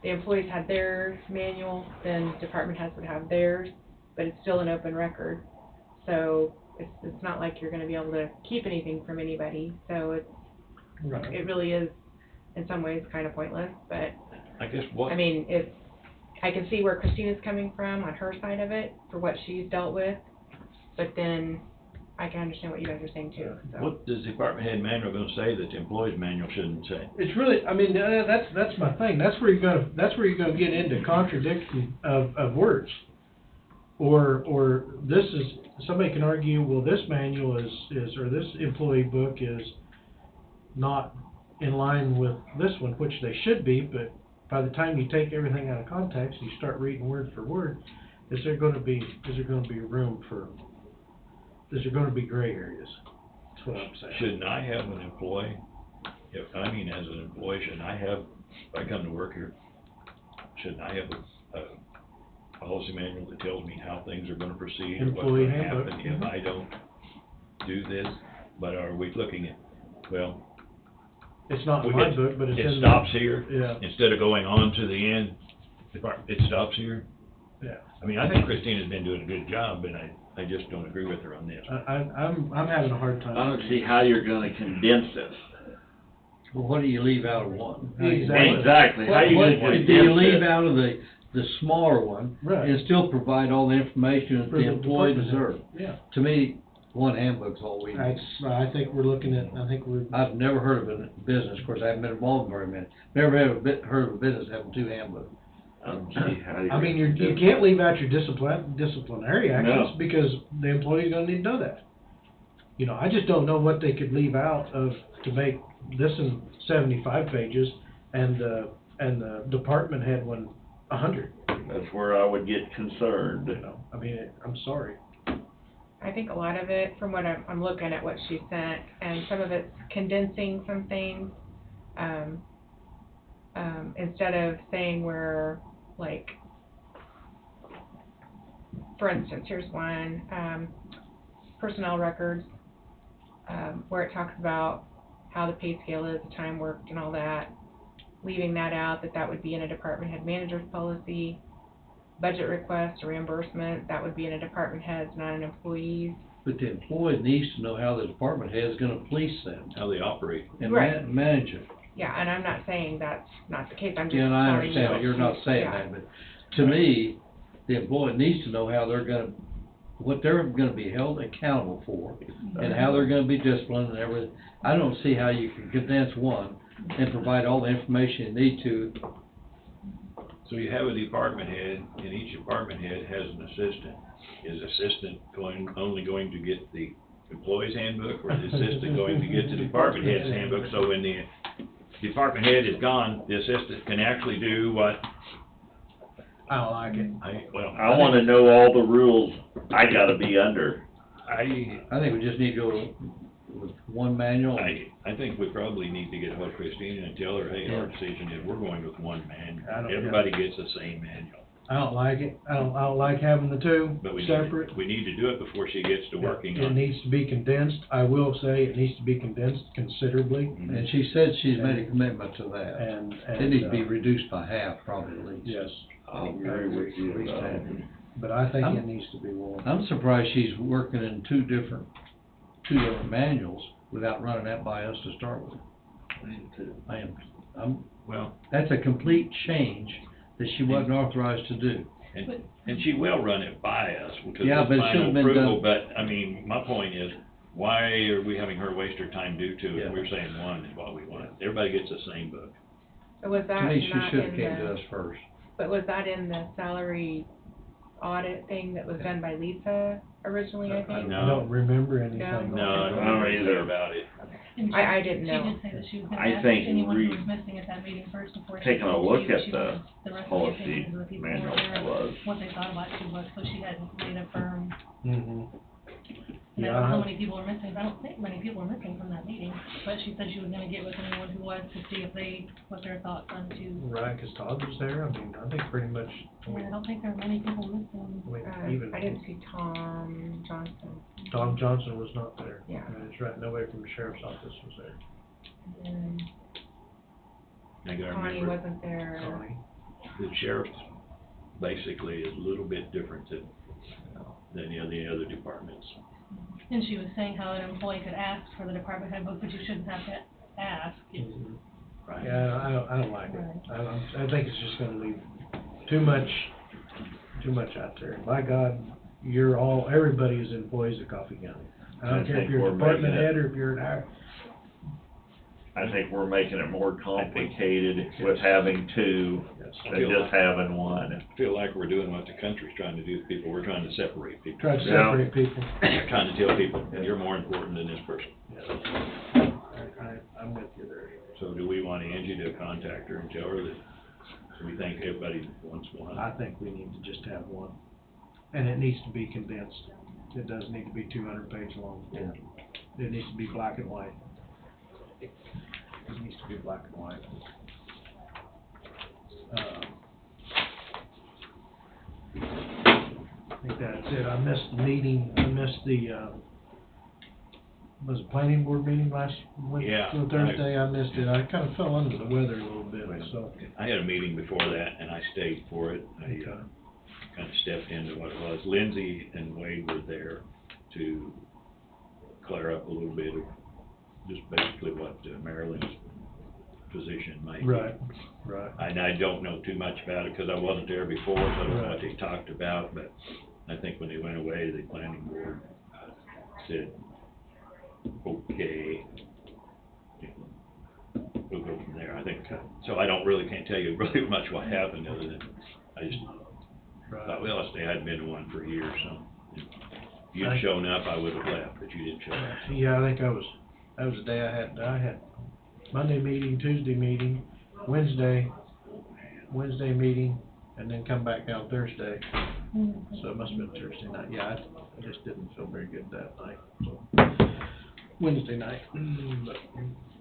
the employees had their manual, then department heads would have theirs, but it's still an open record. So it's not like you're gonna be able to keep anything from anybody, so it really is, in some ways, kind of pointless, but, I guess what? I mean, I can see where Christina's coming from on her side of it, for what she's dealt with, but then I can understand what you guys are saying too, so. What does the department head manual gonna say that the employee's manual shouldn't say? it's really, that's my thing. That's where you're gonna get into contradiction of words. Or this is, somebody can argue, well, this manual is, or this employee book is not in line with this one, which they should be, but by the time you take everything out of context, you start reading word for word, is there gonna be gray areas? That's what I'm saying. Shouldn't I have an employee, as an employee, shouldn't I have, if I come to work here, shouldn't I have a policy manual that tells me how things are gonna proceed, or what's Employee gonna handbook. happen if I don't do this? But are we looking at, well, It's not in my book, but it's in it the. stops here? Yeah, Instead of going on to the end, it stops here? yeah. I think Christina's been doing a good job, but I just don't agree with her on this. I'm having a hard time. I don't see how you're gonna condense this. Well, what do you leave out of one? Exactly, how you What gonna do you condense leave it? out of the smaller one? Right. And still provide all the information that For the the employee department head. deserves? Yeah. To me, one handbook's all we need. I think we're. I've never heard of a business, of course, I haven't been involved in very many, never heard of a business having two handbooks. I don't see how you're. I mean, you can't leave out your disciplinary actions, No. because the employee's gonna need to know that. I just don't know what they could leave out to make this in 75 pages, and the department head one 100. That's where I would get concerned. I'm sorry. I think a lot of it, from what I'm looking at what she sent, and some of it's condensing some things, instead of saying we're, like, for instance, here's one, personnel records, where it talks about how the pay scale is, the time worked and all that, leaving that out, that would be in a department head manager's policy. Budget request or reimbursement, that would be in a department head's, not an employee's. But the employee needs to know how the department head is gonna police them How they operate. and Right. manage it. Yeah, and I'm not saying that's not the case, I'm just Yeah, and I telling you. understand, but you're not saying Yeah. that, but to me, the employee needs to know how they're gonna, what they're gonna be held accountable for, and how they're gonna be disciplined and everything. I don't see how you can condense one and provide all the information you need to So you have a department head, and each department head has an assistant. Is assistant only going to get the employee's handbook, or is the assistant going to get the department head's handbook? So when the department head is gone, the assistant can actually do what? I don't like it. I wanna know all the rules I gotta be under. I think we just need to go with one manual. I think we probably need to get ahold of Christina and tell her, hey, our decision is we're going with one manual. Everybody gets the same manual. I don't like it. I don't like having the two But separate. we need to do it before she gets to working It on it. needs to be condensed. I will say it needs to be condensed considerably, And she said she's made a commitment to that. and. It needs to be reduced by half, probably at least. Yes, I'll agree with At you, least though. half. but I think it needs to be one. I'm surprised she's working in two different manuals without running that by us to start with. Well, That's a complete change that she wasn't authorized to do. and she will run it by us, because Yeah, it's but it final should've been approval, done- but, I mean, my point is, why are we having her waste her time due to it? Yeah. We're saying one is what we want. Everybody gets the same book. So was To that me, she not should've in came to the, us first. but was that in the salary audit thing that was done by Lisa originally, I think? No. I don't remember anything. No, I don't I don't know either. anything about it. And I didn't know. She did say that she was gonna I ask think anyone who we- was missing at that meeting first before she. Taking a told look you at she the wanted the rest of the policy opinions of the people who were manual there, was. what they thought about two books, so she hadn't made a firm. Mhm. And I don't know how Yeah, many people are missing, I don't think many people are missing from that meeting, but she said she was gonna get with anyone who was to see if what their thoughts on two. right, 'cause Todd was there. I mean, I think pretty much, And I don't think there are many people missing. even I didn't see Tom Johnson. Tom Johnson was not there. Yeah. That's right, nobody from the sheriff's office was there. And I gotta Connie remember, wasn't there. Connie. the sheriff basically is a little bit different than the other departments. And she was saying how an employee could ask for the department head book, but you shouldn't have to ask. Right. Yeah, I don't like it. I think it's just gonna leave too much out there. By God, everybody is employees of Coffee County. I I don't care if think you're we're a department making it- head or if you're an I think we're making it more complicated with having two than just having one. I feel like we're doing what the country's trying to do with people. We're trying to separate people. try to Yeah. separate people. We're trying to tell people, you're more important than this person. I'm with you there. So do we want Angie to contact her and tell her that we think everybody wants one? I think we need to just have one, and it needs to be condensed. It doesn't need to be 200 page long. It needs to be black and white. It needs to be black and white. I think that's it. I missed the meeting, I missed the, was it planning board meeting last Yeah. Thursday? I missed it. I kinda fell under the weather a little bit, so. I had a meeting before that, and I stayed for it. I kind of stepped into what it was. Lindsay and Wade were there to clear up a little bit of just basically what Marilyn's position might be. Right. And I don't know too much about it, because I wasn't there before, so I don't know what they talked about, but I think when they went away, the planning board said, okay, we'll go from there, I think. So I can't tell you really much what happened, other than I just thought, well, I hadn't been to one for years, so. If you'd shown up, I would've left, but you didn't show up. Yeah, I think that was the day I had Monday meeting, Tuesday meeting, Wednesday meeting, and then come back out Thursday. So it must have been Thursday night. Yeah, I just didn't feel very good that night, so. Wednesday night, but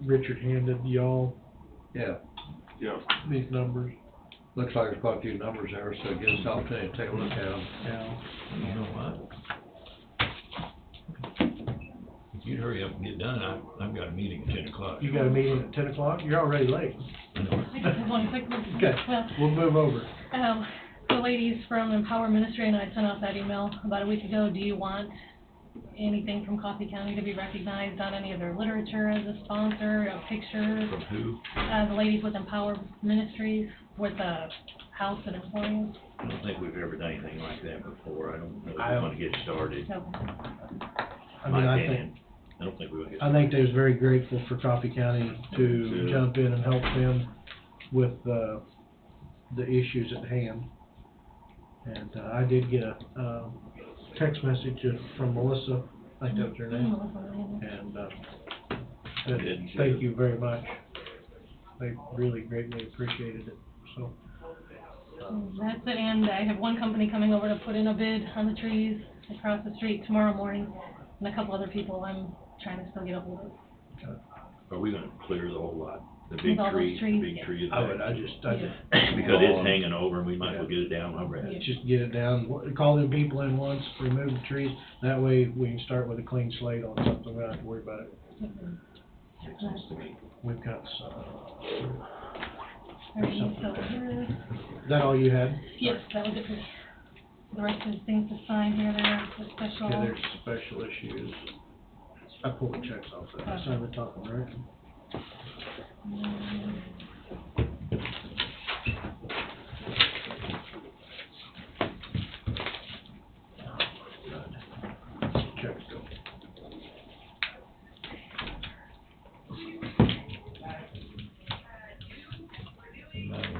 Richard handed y'all Yeah, these numbers. looks like there's quite a few numbers there, so it gives us an opportunity to take a look at them. Yeah. You know what? If you'd hurry up and get done, I've got a meeting at 10 o'clock. You got a meeting at 10 o'clock? You're already late. I just want to quick look. Okay, Well, we'll move over. the ladies from Empower Ministry and I sent out that email about a week ago. Do you want anything from Coffee County to be recognized on any of their literature as a sponsor, a picture? From who? The ladies with Empower Ministries with a house at Emporium. I don't think we've ever done anything like that before. I don't know if I- we want to get started. So, I mean, My I opinion. think, I don't think we want to get I started. think they was very grateful for Coffee County to Yeah. jump in and help them with, the issues at hand. And, I did get a, text message from Melissa, I think that was her name, and, said, thank you very much. They really greatly appreciated it, so. That's it, and I have one company coming over to put in a bid on the trees across the street tomorrow morning, and a couple other people I'm trying to still get a hold of. Are we gonna clear the whole lot? The With big all those tree, trees, big yeah. tree is I would, there? because Because it's hanging over and we might as well get it down over it. just get it down, call them people in once, remove the trees, that way we can start with a clean slate on something, we don't have to worry about it. We've got some. Everything's still here. Is that all you had? Yes, that was it for me. The rest of the things to sign here, they're the special. Okay, there's special issues. I pulled the checks off that, I signed the top one, right? Checks go.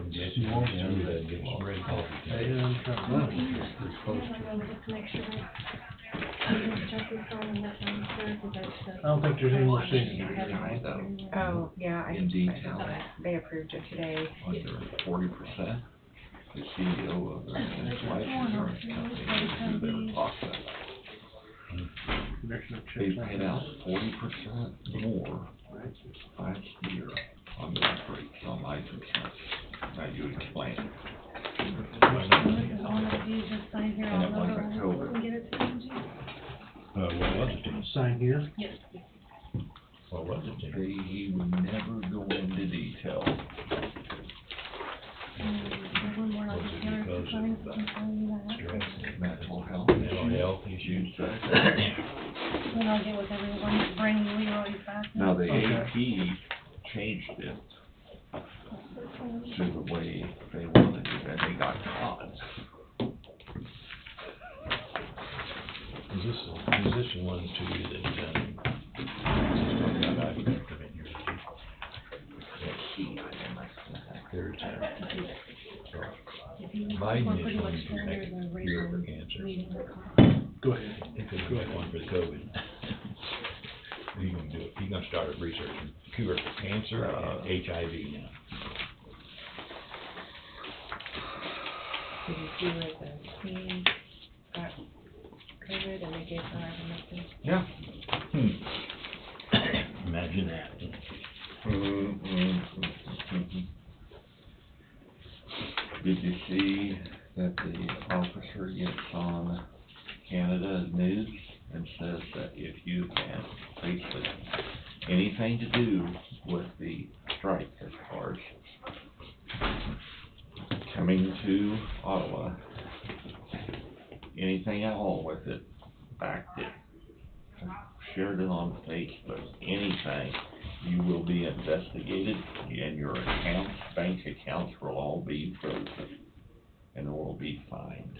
Yes, you want to, get some red coffee. Hey, I'm trying to. We're supposed to. Just to make sure. Check this on and that one, sir, 'cause that's, I don't think there's any more signatures, right? Oh, yeah, I In think detail. they approved it today. Under 40%, the CEO of the life insurance company, through their process, There's no they checks on paid that. out 40% more Right. last year on the rates on life insurance. Now you explain. this is one of these, just sign here, And I'll it load wasn't it COVID. and get it to Angie. What was it? Sign here. Yes. What was it? He would never go into detail. One more, I'll just get her to sign, so I can sign you that. Stress, Mental health mental issues. health issues. Then I'll get with everyone, bring Leroy back. Now, the Okay. AP changed it to the way they wanted it, and they got caught. Is this the one too that, I come in here? There's, If you- Biden we're is pretty going much to done, make there's a a regular cure for cancer. meeting. Go ahead. Because we got one for the COVID. He's gonna do it, he's gonna start a research cure for cancer and HIV now. Did you see where the team got COVID and they gave her ivermectin? Yeah. Imagine that. Did you see that the officer gets on Canada News and says that if you have basically anything to do with the strike as far as coming to Ottawa, anything at all with it, backed it, shared it on Facebook, anything, you will be investigated and your accounts, bank accounts will all be frozen and will be fined.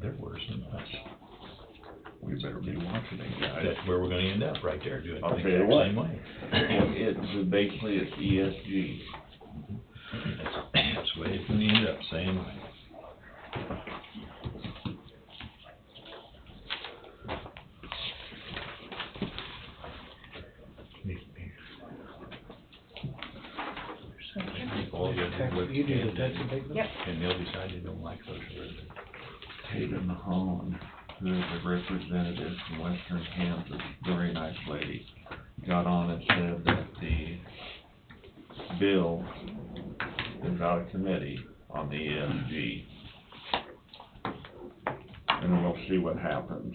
They're worse than us. We better be watching it, guys. That's where we're gonna end up, right there, doing the I'll tell you exact what. same way. It's basically it's ESG. That's the way it's gonna end up, same way. All you have to do with You do the Canada, text, take them? Yep. and they'll decide they don't like socialism. Tatum Hahn, who is a representative from Western Kansas, very nice lady, got on and said that the bill is out of committee on the ESG. And we'll see what happens.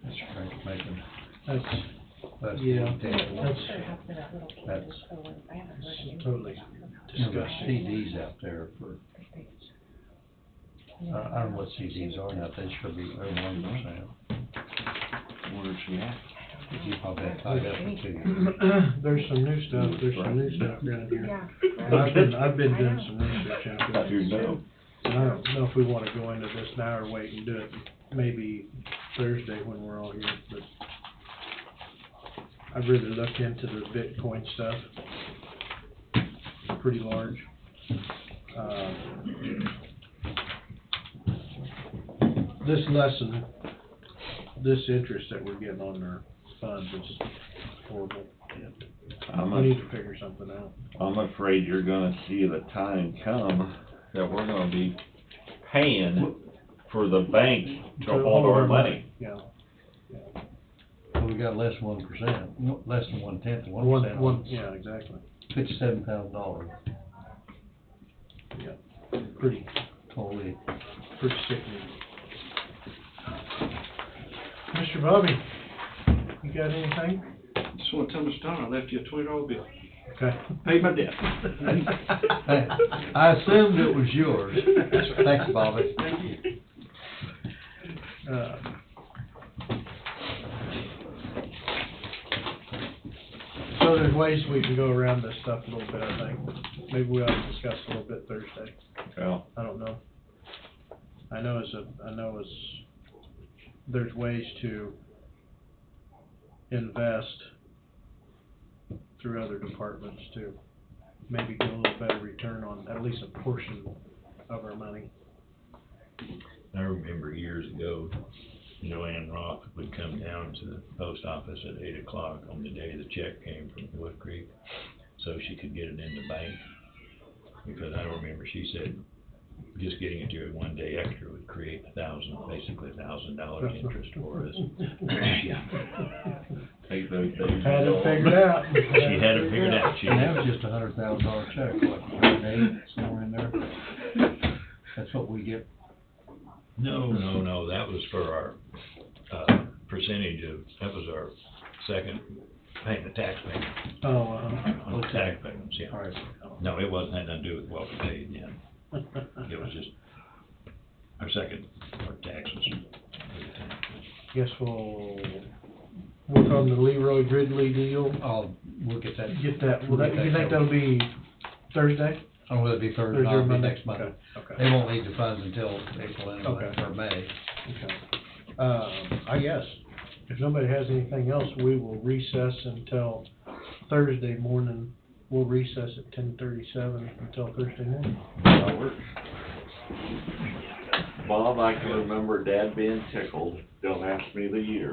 That's Frank making, That's, that's. yeah, That's, that's I haven't heard any. totally you know, there's disgusting. CDs out there for, I don't know what CDs are now, they should be, they're 1%. Where's she at? You probably have tied up in 2 years. There's some new stuff around here. Yeah. And I've been doing some research into it. You know. And I don't know if we wanna go into this now or wait and do it maybe Thursday when we're all here, but I'd really look into the Bitcoin stuff. pretty large. This interest that we're getting on our funds is horrible. We need to figure something out. I'm afraid you're gonna see the time come that we're gonna be paying for the bank to hold our money. Yeah. So we got less than 1%, less than 1/10 of 1%. Yeah, exactly. $57,000, Yeah. Pretty totally. sickening. Mr. Bobby, you got anything? Just wanna tell Mr. Donner I left you a $20 bill. Okay. Paid my debt. Hey, I assumed it was yours. Thanks, Bobby. Thank you. So there's ways we can go around this stuff a little bit, I think. Maybe we ought to discuss a little bit Thursday. Well, I don't know. I know there's ways to invest through other departments to maybe get a little better return on at least a portion of our money. I remember years ago, Joanne Roth would come down to the post office at 8 o'clock on the day the check came from Wood Creek, so she could get it in the bank. Because I remember she said, just getting it to her one day extra would create basically $1,000 interest for us. Yeah. take those days. Had it figured out. She had it figured out. She And that was just $100,000 check, what, 108, somewhere in there? That's what we get. No, that was for our, percentage that was our second paying the tax payment. On the tax payments, yeah. All right. No, it wasn't, had nothing to do with what we paid, yeah. It was just our second, our taxes. Guess we'll work on the Leroy Gridley deal. We'll get that. Get that, We'll get that you think covered. that'll be Thursday? Oh, will it be Thursday? Thursday No, or it'll be Monday? next Monday. Okay. They won't need the funds until April anyway, Okay. or May. Okay. I guess, if nobody has anything else, we will recess until Thursday morning. We'll recess at 10:37 until Thursday morning. That works. Bob, I can remember Dad being tickled, don't ask me the year.